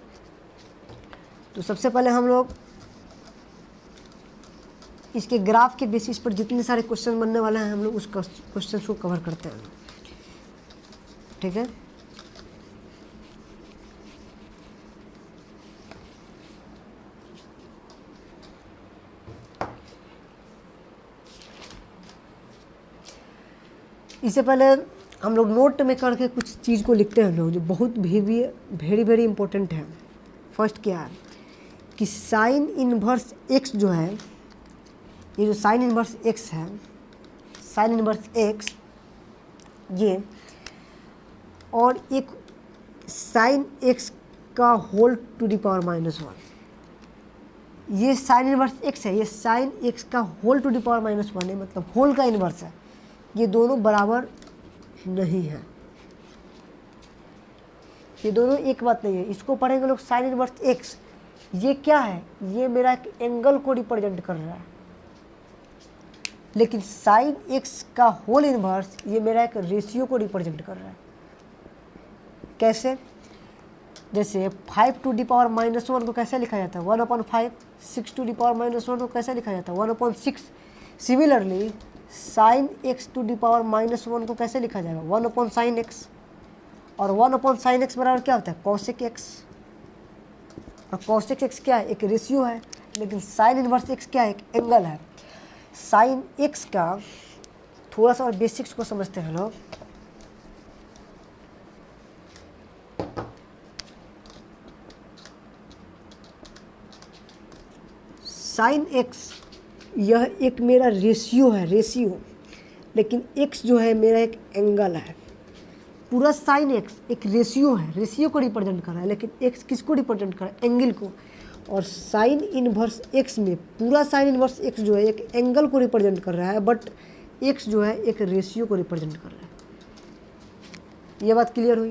तो सबसे पहले हम लोग इसके ग्राफ के बेसिस पर जितने सारे क्वेश्चन बनने वाले हैं, हम लोग उस क्वेश्चन को कवर करते हैं। ठीक है, इससे पहले हम लोग नोट में करके कुछ चीज़ को लिखते हैं लोग, जो बहुत वेरी इंपॉर्टेंट है। फर्स्ट क्या है कि साइन इनवर्स x जो है, ये जो साइन इनवर्स x है, साइन इनवर्स x ये, और एक साइन x का होल टू द पावर -1, ये साइन इनवर्स x है, ये साइन x का होल टू द पावर -1 है, मतलब होल का इनवर्स है। ये दोनों बराबर नहीं है, ये दोनों एक बात नहीं है। इसको पढ़ेंगे लोग साइन इनवर्स x। ये क्या है, ये मेरा एक एंगल को रिप्रेजेंट कर रहा है, लेकिन साइन x का होल इनवर्स ये मेरा एक रेशियो को रिप्रेजेंट कर रहा है। कैसे, जैसे 5 टू द पावर -1 को कैसे लिखा जाता है, 1/5। 6 टू द पावर -1 को कैसे लिखा जाता है, 1/6। Similarly sine x to the power -1 को कैसे लिखा जाएगा, 1/sin x। और 1/sin x बराबर क्या होता है, cosec x। और cosec x क्या है, एक रेशियो है, लेकिन साइन इनवर्स x क्या है, एक एंगल है। साइन x का थोड़ा सा और बेसिक्स को समझते हैं लोग। साइन x यह एक मेरा रेशियो है, रेशियो, लेकिन x जो है मेरा एक एंगल है। पूरा साइन x एक रेशियो है, रेशियो को रिप्रेजेंट कर रहा है, लेकिन x किसको रिप्रेजेंट कर रहा है, एंगल को। और साइन इनवर्स x में पूरा साइन इनवर्स x जो है एक एंगल को रिप्रेजेंट कर रहा है, बट x जो है एक रेशियो को रिप्रेजेंट कर रहा है। ये बात क्लियर हुई।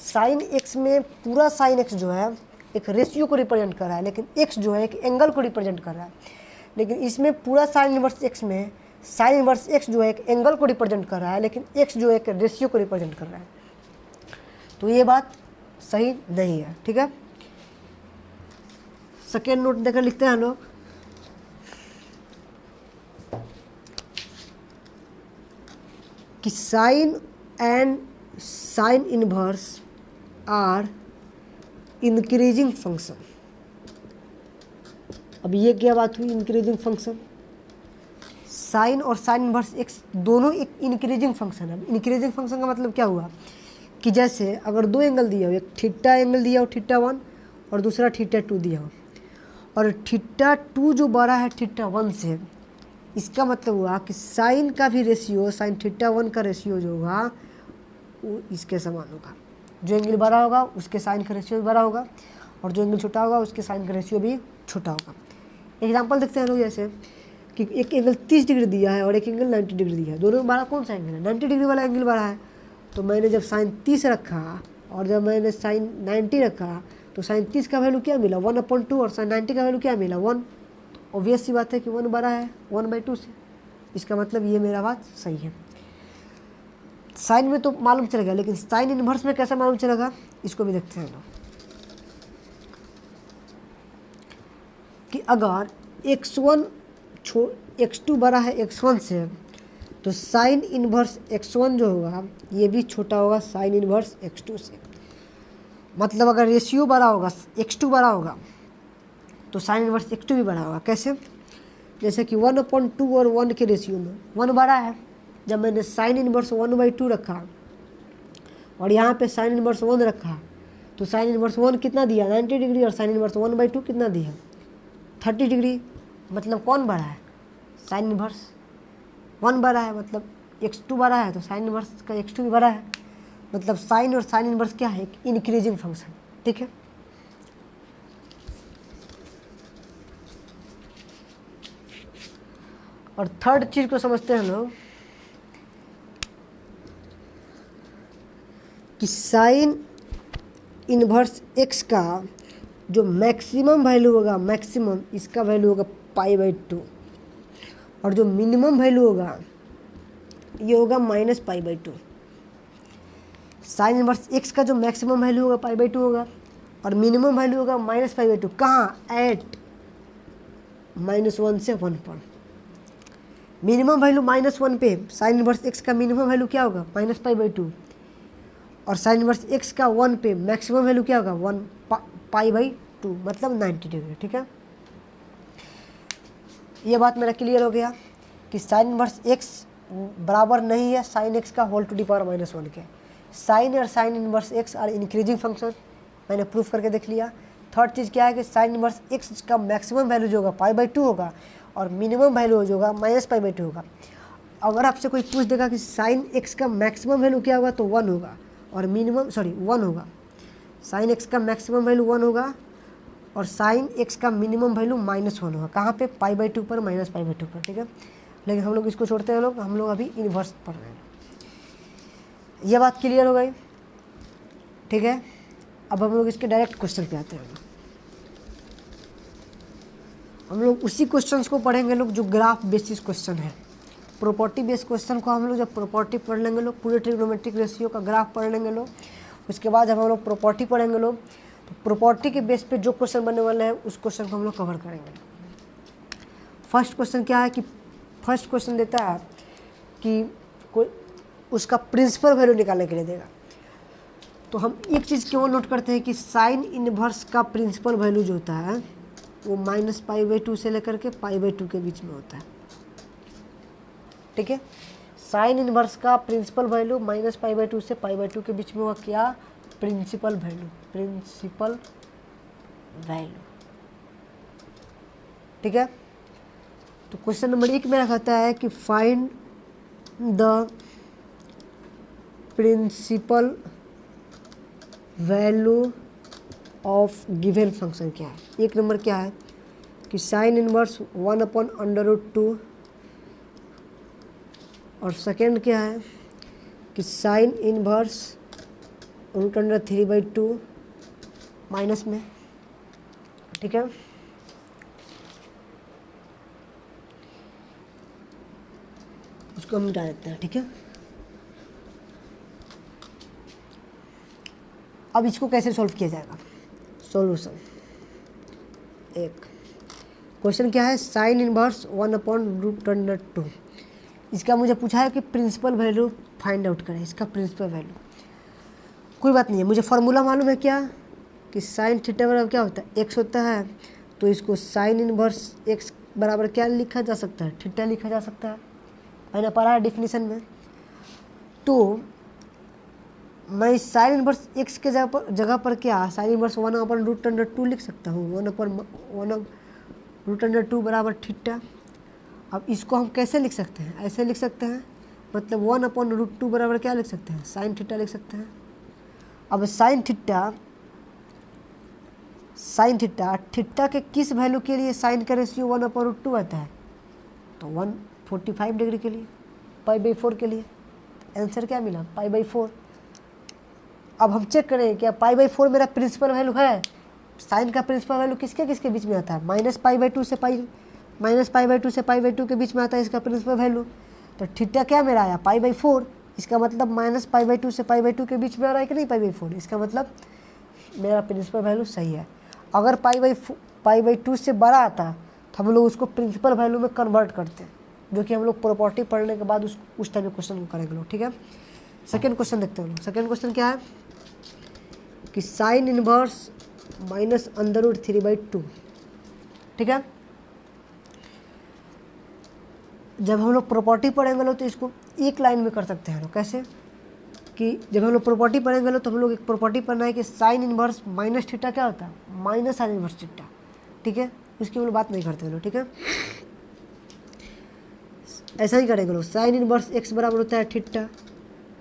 साइन x में पूरा साइन x जो है एक रेशियो को रिप्रेजेंट कर रहा है, लेकिन x जो है एक एंगल को रिप्रेजेंट कर रहा है। लेकिन इसमें पूरा साइन इनवर्स x में साइन इनवर्स x जो है एक एंगल को रिप्रेजेंट कर रहा है, लेकिन x जो है एक रेशियो को रिप्रेजेंट कर रहा है। तो ये बात सही नहीं है। ठीक है, सेकेंड नोट देकर लिखते हैं हम लोग। कि sine and sine inverse are increasing function. अब ये क्या बात हुई, इंक्रीजिंग फंक्शन। साइन और साइन इनवर्स x दोनों एक इंक्रीजिंग फंक्शन है। इंक्रीजिंग फंक्शन का मतलब क्या हुआ कि जैसे अगर दो एंगल दिया हो, एक थीटा एंगल दिया हो θ1 और दूसरा θ2 दिया हो, और θ2 जो बड़ा है θ1 से, इसका मतलब हुआ कि साइन का भी रेशियो, साइन θ1 का रेशियो जो होगा वो इसके समान होगा। जो एंगल बड़ा होगा उसके साइन का रेशियो बड़ा होगा, और जो एंगल छोटा होगा उसके साइन का रेशियो भी छोटा होगा। एग्जांपल देखते हैं लोग, जैसे कि एक एंगल 30 डिग्री दिया है और एक एंगल 90 डिग्री दिया है। दोनों में बड़ा कौन सा एंगल है, 90 डिग्री वाला एंगल बड़ा है। तो मैंने जब साइन 30 रखा और जब मैंने साइन 90 रखा, तो साइन 30 का वैल्यू क्या मिला, 1/2, और साइन 90 का वैल्यू क्या मिला, 1। ऑब्वियस सी बात है कि 1 बड़ा है 1/2 से। इसका मतलब ये मेरा बात सही है। साइन में तो मालूम चलेगा, लेकिन साइन इनवर्स में कैसा मालूम चलेगा, इसको भी देखते हैं लोग। कि अगर x1 x2 बड़ा है x1 से, तो साइन इनवर्स x1 जो होगा ये भी छोटा होगा साइन इनवर्स x2 से। मतलब अगर रेशियो बड़ा होगा, x2 बड़ा होगा, तो साइन इनवर्स x2 भी बड़ा होगा। कैसे? जैसे कि 1/2 और 1 के रेशियो में 1 बड़ा है। जब मैंने साइन इनवर्स 1/2 रखा और यहाँ पे साइन इनवर्स 1 रखा, तो साइन इनवर्स 1 कितना दिया, 90 डिग्री, और साइन इनवर्स 1/2 कितना दिया, 30 डिग्री। मतलब कौन बड़ा है, साइन इनवर्स 1 बड़ा है, मतलब x2 बड़ा है, तो साइन इनवर्स का x2 भी बड़ा है। मतलब साइन और साइन इनवर्स क्या है, एक इंक्रीजिंग फंक्शन। ठीक है, और थर्ड चीज को समझते हैं लोग कि साइन इनवर्स x का जो मैक्सिमम वैल्यू होगा, मैक्सिमम इसका वैल्यू होगा π/2, और जो मिनिमम वैल्यू होगा ये होगा -π/2। साइन इनवर्स x का जो मैक्सिमम वैल्यू होगा π/2 होगा, और मिनिमम वैल्यू होगा -π/2। कहाँ? एट -1 से 1 पर। मिनिमम वैल्यू -1 पे साइन इनवर्स x का मिनिमम वैल्यू क्या होगा, -π/2, और साइन इनवर्स x का 1 पे मैक्सिमम वैल्यू क्या होगा, 1 π/2, मतलब 90 डिग्री। ठीक है, ये बात मेरा क्लियर हो गया कि साइन इनवर्स x बराबर नहीं है साइन x का होल टू दी पावर -1 के। साइन और sine inverse x are increasing function, मैंने प्रूफ करके देख लिया। थर्ड चीज़ क्या है कि साइन इनवर्स x का मैक्सिमम वैल्यू जो होगा π/2 होगा, और मिनिमम वैल्यू जो होगा -π/2 होगा। अगर आपसे कोई पूछ देगा कि साइन x का मैक्सिमम वैल्यू क्या होगा, तो 1 होगा, और मिनिमम 1 होगा। साइन x का मैक्सिमम वैल्यू 1 होगा, और साइन x का मिनिमम वैल्यू -1 होगा। कहाँ पे? π/2 पर, -π/2 पर। ठीक है, लेकिन हम लोग इसको छोड़ते हैं लोग, हम लोग अभी इन्वर्स पढ़ रहे हैं। ये बात क्लियर हो गई? ठीक है, अब हम लोग इसके डायरेक्ट क्वेश्चन पे आते हैं। हम लोग उसी क्वेश्चंस को पढ़ेंगे लोग जो ग्राफ बेसिस क्वेश्चन है। प्रॉपर्टी बेस्ड क्वेश्चन को हम लोग जब प्रॉपर्टी पढ़ लेंगे लोग, पूरे ट्रिग्नोमेट्रिक रेशियो का ग्राफ पढ़ लेंगे लोग, उसके बाद जब हम लोग प्रॉपर्टी पढ़ेंगे लोग, तो प्रॉपर्टी के बेस पे जो क्वेश्चन बनने वाले हैं उस क्वेश्चन को हम लोग कवर करेंगे। फर्स्ट क्वेश्चन क्या है कि फर्स्ट क्वेश्चन देता है कि कोई उसका प्रिंसिपल वैल्यू निकालने के लिए देगा। तो हम एक चीज़ क्यों नोट करते हैं कि साइन इनवर्स का प्रिंसिपल वैल्यू जो होता है वो -π/2 से लेकर के π/2 के बीच में होता है। ठीक है, साइन इनवर्स का प्रिंसिपल वैल्यू -π/2 से π/2 के बीच में होगा। क्या? Principal value, principal value. ठीक है, तो क्वेश्चन नंबर 1 में कहता है कि find the principal value of given function. क्या है? 1 नंबर क्या है कि साइन इनवर्स 1/√2, और सेकेंड क्या है कि साइन इनवर्स √3/2 माइनस में। ठीक है, उसको हम मिटा देते हैं। ठीक है, अब इसको कैसे सॉल्व किया जाएगा? सॉल्यूशन 1, क्वेश्चन क्या है, साइन इनवर्स 1/√2। इसका मुझे पूछा है कि प्रिंसिपल वैल्यू फाइंड आउट करें, इसका प्रिंसिपल वैल्यू। कोई बात नहीं है, मुझे फार्मूला मालूम है क्या कि साइन थीटा बराबर क्या होता है, x होता है। तो इसको साइन इनवर्स x बराबर क्या लिखा जा सकता है, थीटा लिखा जा सकता है, मैंने पढ़ा है डिफिनीशन में। तो मैं साइन इनवर्स x के जगह पर क्या साइन इनवर्स 1/√2 लिख सकता हूँ। 1/√2 बराबर थीटा। अब इसको हम कैसे लिख सकते हैं? ऐसे लिख सकते हैं, मतलब 1/√2 बराबर क्या लिख सकते हैं, साइन थीटा लिख सकते हैं। अब साइन थीटा के किस वैल्यू के लिए साइन का रेशियो 1/√2 आता है? तो 145 डिग्री के लिए, π/4 के लिए। आंसर क्या मिला? π/4। अब हम चेक करें क्या π/4 मेरा प्रिंसिपल वैल्यू है। साइन का प्रिंसिपल वैल्यू किसके किसके बीच में आता है? -π/2 से π/2 के बीच में आता है इसका प्रिंसिपल वैल्यू। तो थीटा क्या मेरा आया? π/4। इसका मतलब -π/2 से π/2 के बीच में आ रहा है कि नहीं π/4। इसका मतलब मेरा प्रिंसिपल वैल्यू सही है। अगर π/2 से बड़ा आता तो हम लोग उसको प्रिंसिपल वैल्यू में कन्वर्ट करते हैं, जो कि हम लोग प्रॉपर्टी पढ़ने के बाद उस टाइप के क्वेश्चन को करेंगे लोग, ठीक है। सेकेंड क्वेश्चन देखते हैं लोग। सेकेंड क्वेश्चन क्या है कि साइन इनवर्स -√3/2, ठीक है। जब हम लोग प्रॉपर्टी पढ़ेंगे लोग तो इसको एक लाइन में कर सकते हैं लोग। कैसे कि जब हम लोग प्रॉपर्टी पढ़ेंगे लोग तो हम लोग एक प्रॉपर्टी पढ़ना है कि साइन इनवर्स माइनस थीटा क्या होता है, माइनस साइन इनवर्स थीटा, ठीक है। उसकी हम लोग बात नहीं करते हैं लोग, ठीक है। ऐसा ही करेंगे लोग। साइन इनवर्स x बराबर होता है थीटा,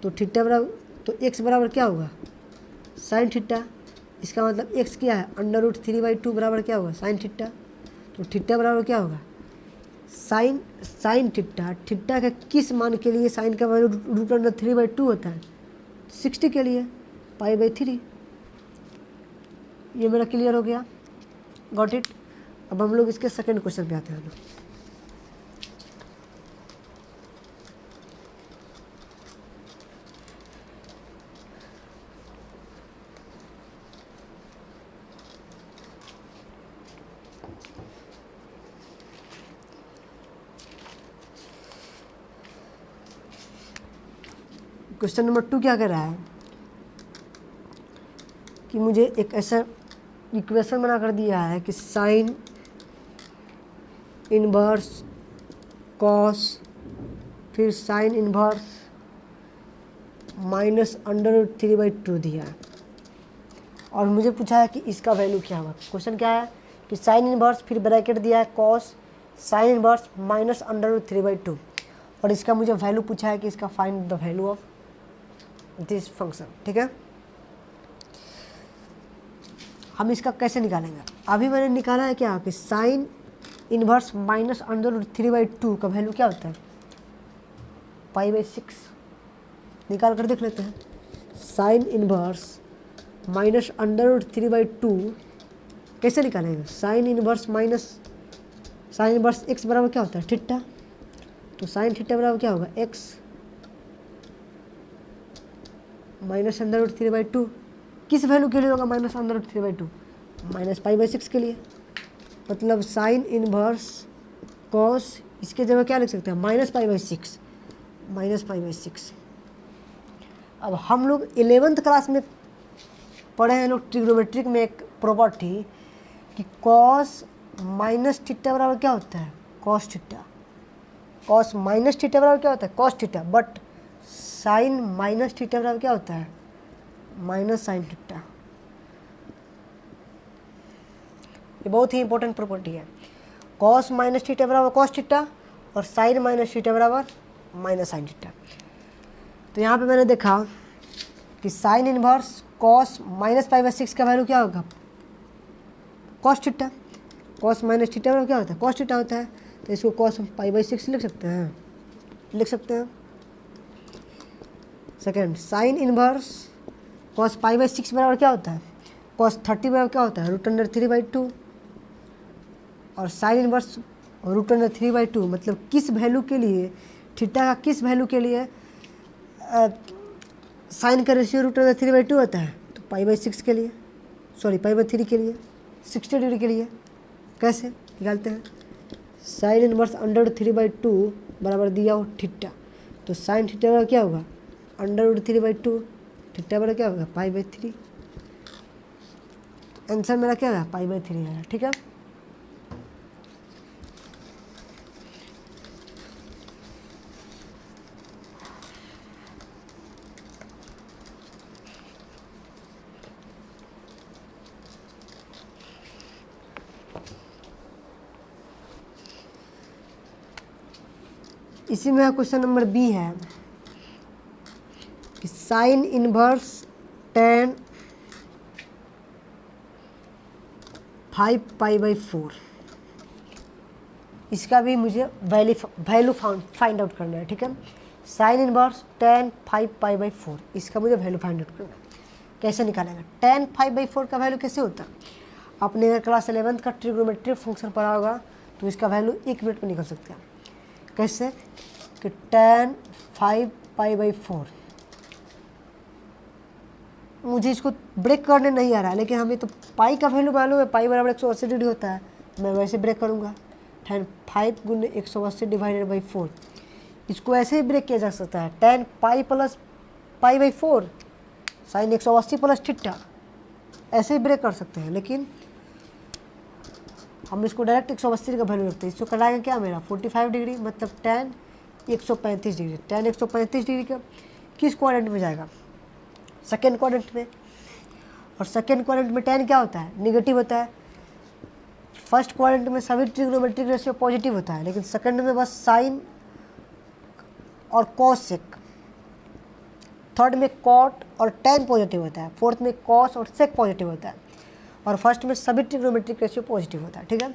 तो थीटा बराबर तो x बराबर क्या होगा, साइन थीटा। इसका मतलब x क्या है, √3/2 बराबर क्या होगा, साइन थीटा। तो थीटा बराबर क्या होगा, साइन थीटा। थीटा के किस मान के लिए साइन का वैल्यू √3/2 होता है, 60 के लिए π/3। ये मेरा क्लियर हो गया, गॉट इट। अब हम लोग इसके सेकंड क्वेश्चन पे आते हैं। क्वेश्चन नंबर 2 क्या कर रहा है कि मुझे एक ऐसा इक्वेशन बना कर दिया है कि साइन इनवर्स कॉस फिर साइन इनवर्स -√3/2 दिया है और मुझे पूछा है कि इसका वैल्यू क्या होगा। क्वेश्चन क्या है कि साइन इनवर्स फिर ब्रैकेट दिया है कॉस साइन इनवर्स -√3/2 और इसका मुझे वैल्यू पूछा है कि इसका find the value of this function, ठीक है। हम इसका कैसे निकालेंगे, अभी मैंने निकाला है क्या कि साइन इनवर्स -√3/2 का वैल्यू क्या होता है, π/6। निकाल कर देख लेते हैं। साइन इनवर्स -√3/2 कैसे निकालेंगे, साइन इनवर्स x बराबर क्या होता है, थीटा। तो साइन थीटा बराबर क्या होगा, x -√3/2 किस वैल्यू के लिए होगा, -√3/2 -π/6 के लिए। मतलब साइन इनवर्स कॉस इसके जगह क्या लिख सकते हैं, -π/6। अब हम लोग 11th क्लास में पढ़े हैं लोग ट्रिग्नोमेट्रिक में एक प्रॉपर्टी कि कॉस माइनस थीटा बराबर क्या होता है, cos theta. Cos minus theta बराबर क्या होता है, cos theta. But sine minus theta बराबर क्या होता है, माइनस साइन थीटा। ये बहुत ही इंपॉर्टेंट प्रॉपर्टी है। कॉस माइनस थीटा बराबर कॉस थीटा और साइन माइनस थीटा बराबर माइनस साइन थीटा। तो यहाँ पे मैंने देखा कि साइन इनवर्स कॉस -π/6 का वैल्यू क्या होगा, cos theta. Cos minus theta बराबर क्या होता है, कॉस थीटा होता है। तो इसको कॉस π/6 लिख सकते हैं, सेकेंड साइन इनवर्स कॉस π/6 बराबर क्या होता है, कॉस 30 बराबर क्या होता है, √3/2 और साइन इनवर्स √3/2 मतलब किस वैल्यू के लिए, थीटा का किस वैल्यू के लिए साइन का रेशियो √3/2 होता है, तो π/6 के लिए, सॉरी π/3 के लिए, 60 डिग्री के लिए। कैसे निकालते हैं, साइन इनवर्स √3/2 बराबर दिया हो थीटा। तो साइन थीटा बराबर क्या होगा, √3/2 थीटा बराबर क्या होगा, π/3। आंसर मेरा क्या है, π/3 है, ठीक है। इसी में क्वेश्चन नंबर बी है कि साइन इनवर्स tan 5π/4 इसका भी मुझे वैल्यू फाइंड आउट करना है, ठीक है। साइन इनवर्स tan 5π/4 इसका मुझे वैल्यू फाइंड आउट करना है। कैसे निकालेंगे, tan 5/4 का वैल्यू कैसे होता है, आपने अगर क्लास 11th का ट्रिग्नोमेट्रिक फंक्शन पढ़ा होगा तो इसका वैल्यू 1 मिनट में निकल सकते हैं। कैसे कि tan 5 π/4। मुझे इसको ब्रेक करने नहीं आ रहा है, लेकिन हमें तो पाई का वैल्यू मालूम है, पाई बराबर 180 डिग्री होता है। मैं वैसे ब्रेक करूँगा, 5 × 180 / 4। इसको ऐसे ही ब्रेक किया जा सकता है, tan pi plus π/4 sine 180 plus theta, ऐसे ही ब्रेक कर सकते हैं। लेकिन हम इसको डायरेक्ट 180 का वैल्यू रखते हैं। इसको कराएंगे क्या मेरा 45 डिग्री, मतलब tan 135 डिग्री। tan 135 डिग्री का किस क्वाड्रेंट में जाएगा, सेकेंड क्वाड्रेंट में। और सेकेंड क्वाड्रेंट में tan क्या होता है, निगेटिव होता है। फर्स्ट क्वाड्रेंट में सभी ट्रिग्नोमेट्रिक रेशियो पॉजिटिव होता है, लेकिन सेकंड में बस साइन और कॉस सेक। थर्ड में कॉट और tan पॉजिटिव होता है, फोर्थ में कॉस और सेक पॉजिटिव होता है, और फर्स्ट में सभी ट्रिग्नोमेट्रिक रेशियो पॉजिटिव होता है। ठीक है,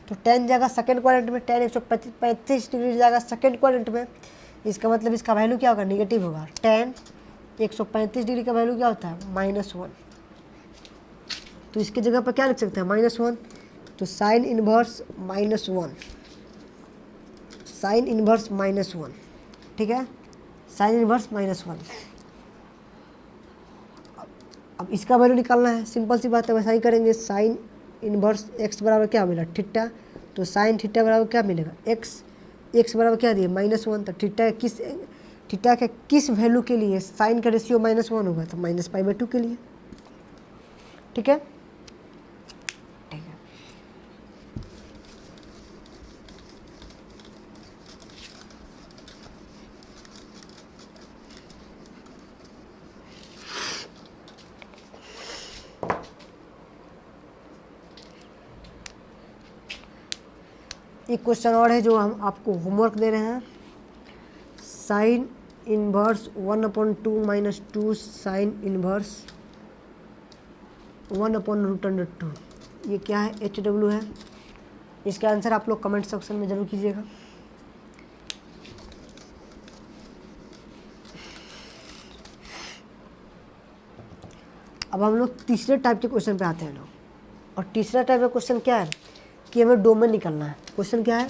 तो tan जाएगा सेकंड क्वाड्रेंट में, tan 135 डिग्री जाएगा सेकंड क्वाड्रेंट में। इसका मतलब इसका वैल्यू क्या होगा, निगेटिव होगा। tan 135 डिग्री का वैल्यू क्या होता है, -1। तो इसकी जगह पर क्या लिख सकते हैं, -1। तो साइन इनवर्स -1, साइन इनवर्स -1। ठीक है, साइन इनवर्स -1। अब इसका वैल्यू निकालना है, सिंपल सी बात है, वैसा ही करेंगे। साइन इनवर्स x बराबर क्या मिला, थीटा। तो साइन थीटा बराबर क्या मिलेगा, x बराबर क्या दिए, -1। तो थीटा के किस वैल्यू के लिए साइन का रेशियो -1 होगा, तो -π/2 के लिए। ठीक है, ठीक है। एक क्वेश्चन और है जो हम आपको होमवर्क दे रहे हैं। Sine inverse 1/2 - 2 sine inverse 1/√2। ये क्या है, HW है। इसका आंसर आप लोग कमेंट सेक्शन में जरूर कीजिएगा। अब हम लोग तीसरे टाइप के क्वेश्चन पे आते हैं लोग। और तीसरा टाइप का क्वेश्चन क्या है कि हमें डोमेन निकालना है। क्वेश्चन क्या है,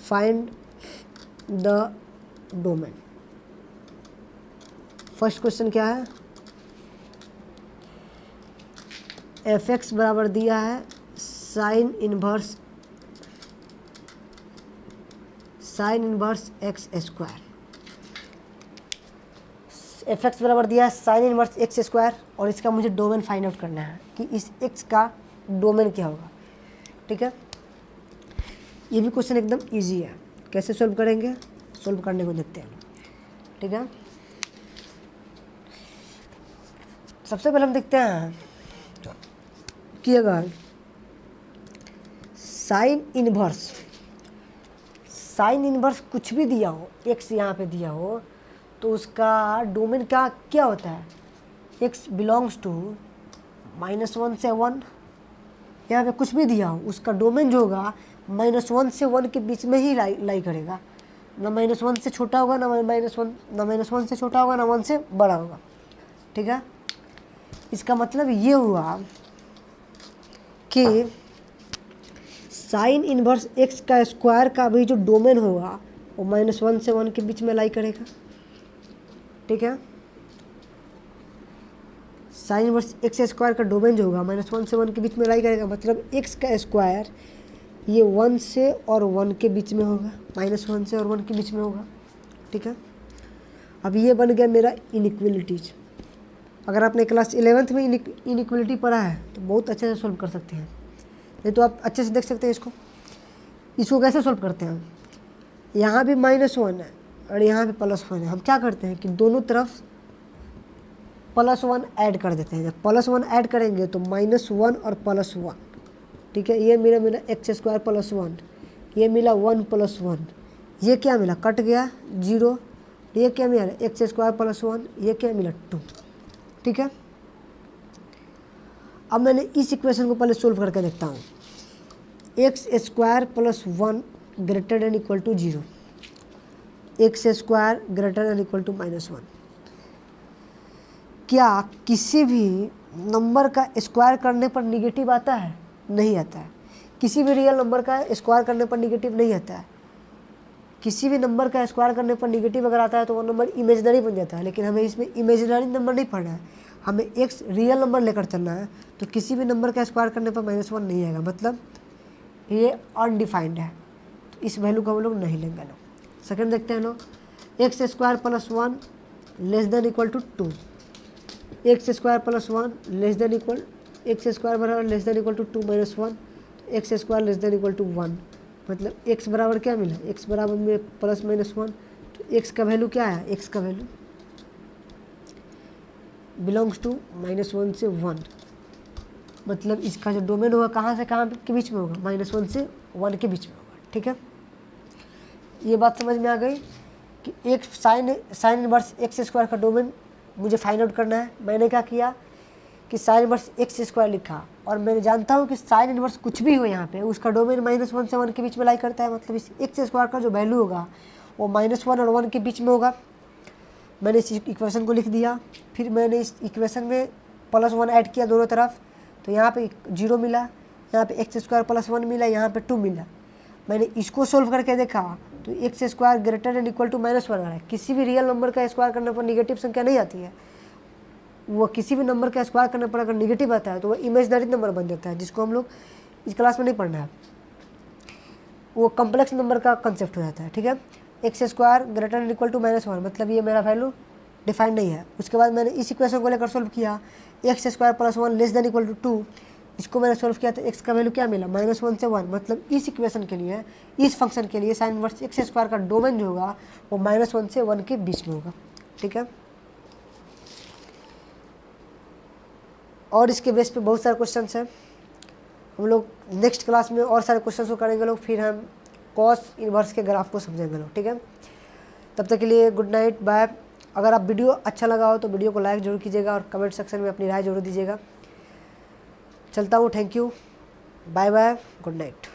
find the domain. First question क्या है, f(x) बराबर दिया है साइन इनवर्स x²। f(x) बराबर दिया है साइन इनवर्स x², और इसका मुझे डोमेन फाइंड आउट करना है कि इस x का डोमेन क्या होगा। ठीक है, ये भी क्वेश्चन एकदम इजी है। कैसे सॉल्व करेंगे, सॉल्व करने को देखते हैं। ठीक है, सबसे पहले हम देखते हैं कि अगर साइन इनवर्स कुछ भी दिया हो, x यहाँ पे दिया हो, तो उसका डोमेन क्या होता है, x बिलोंग्स टू -1 से 1। यहाँ पे कुछ भी दिया हो, उसका डोमेन जो होगा -1 से 1 के बीच में ही लाई करेगा। ना -1 से छोटा होगा, ना -1 से छोटा होगा, ना 1 से बड़ा होगा। ठीक है, इसका मतलब ये हुआ कि साइन इनवर्स x का स्क्वायर का भी जो डोमेन होगा वो -1 से 1 के बीच में लाई करेगा। ठीक है, साइन इनवर्स x² का डोमेन जो होगा -1 से 1 के बीच में लाई करेगा, मतलब x का स्क्वायर ये 1 से और 1 के बीच में होगा, -1 से और 1 के बीच में होगा। ठीक है, अब ये बन गया मेरा इनइक्वलिटीज। अगर आपने क्लास 11th में इनइक्वलिटी पढ़ा है तो बहुत अच्छे से सॉल्व कर सकते हैं। नहीं तो आप अच्छे से देख सकते हैं इसको कैसे सॉल्व करते हैं। यहाँ भी -1 है और यहाँ भी +1 है। हम क्या करते हैं कि दोनों तरफ +1 ऐड कर देते हैं। जब +1 ऐड करेंगे तो -1 और +1, ठीक है, ये मेरा x² +1, ये मिला 1 + 1, ये क्या मिला, कट गया 0, ये क्या मिला x² +1, ये क्या मिला 2। ठीक है, अब मैंने इस इक्वेशन को पहले सोल्व करके देखता हूँ। x² + 1 greater than equal to 0, x² greater than equal to -1। क्या किसी भी नंबर का स्क्वायर करने पर निगेटिव आता है? नहीं आता है। किसी भी रियल नंबर का स्क्वायर करने पर निगेटिव नहीं आता है। किसी भी नंबर का स्क्वायर करने पर निगेटिव अगर आता है तो वो नंबर इमेजिनरी बन जाता है, लेकिन हमें इसमें इमेजिनरी नंबर नहीं पढ़ना है, हमें एक्स रियल नंबर लेकर चलना है। तो किसी भी नंबर का स्क्वायर करने पर -1 नहीं आएगा, मतलब ये अनडिफाइंड है, तो इस वैल्यू को हम लोग नहीं लेंगे लोग। सेकंड देखते हैं लोग, x square plus 1 less than equal to 2, x square plus 1 less than equal, x square बराबर less than equal to 2 - 1, x square less than equal to 1, मतलब x बराबर क्या मिला, x बराबर में +-1, तो x का वैल्यू क्या है, x का वैल्यू बिलोंग्स टू -1 से 1, मतलब इसका जो डोमेन होगा कहाँ से कहाँ के बीच में होगा, -1 से 1 के बीच में होगा। ठीक है, ये बात समझ में आ गई कि एक साइन इनवर्स एक्स स्क्वायर का डोमेन मुझे फाइंड आउट करना है। मैंने क्या किया कि साइन इनवर्स एक्स स्क्वायर लिखा, और मैं जानता हूँ कि साइन इनवर्स कुछ भी हो यहाँ पे उसका डोमेन -1 से 1 के बीच में लाई करता है, मतलब इस एक्स स्क्वायर का जो वैल्यू होगा वो -1 और 1 के बीच में होगा। मैंने इस इक्वेशन को लिख दिया, फिर मैंने इस इक्वेशन में +1 ऐड किया दोनों तरफ, तो यहाँ पे 0 मिला, यहाँ पे एक्स स्क्वायर +1 मिला, यहाँ पे 2 मिला। मैंने इसको सोल्व करके देखा तो x square greater than equal to -1 आ रहा है। किसी भी रियल नंबर का स्क्वायर करने पर निगेटिव संख्या नहीं आती है, वो किसी भी नंबर का स्क्वायर करने पर अगर निगेटिव आता है तो वो इमेजिनरी नंबर बन जाता है, जिसको हम लोग इस क्लास में नहीं पढ़ना है, वो कम्प्लेक्स नंबर का कंसेप्ट हो जाता है। ठीक है, x square greater than equal to -1, मतलब ये मेरा वैल्यू डिफाइंड नहीं है। उसके बाद मैंने इस इक्वेशन को लेकर सोल्व किया, x square +1 less than equal to 2, इसको मैंने सोल्व किया तो एक्स का वैल्यू क्या मिला, -1 से 1, मतलब इस इक्वेशन के लिए, इस फंक्शन के लिए साइन इनवर्स एक्स स्क्वायर का डोमेन जो होगा वो -1 से 1 के बीच में होगा। ठीक है, और इसके बेस पे बहुत सारे क्वेश्चन हैं, हम लोग नेक्स्ट क्लास में और सारे क्वेश्चन को करेंगे लोग, फिर हम कॉस इनवर्स के ग्राफ को समझेंगे लोग। ठीक है, तब तक के लिए गुड नाइट, बाय। अगर आप वीडियो अच्छा लगा हो तो वीडियो को लाइक जरूर कीजिएगा और कमेंट सेक्शन में अपनी राय जरूर दीजिएगा। चलता हूँ, thank you, bye bye, good night.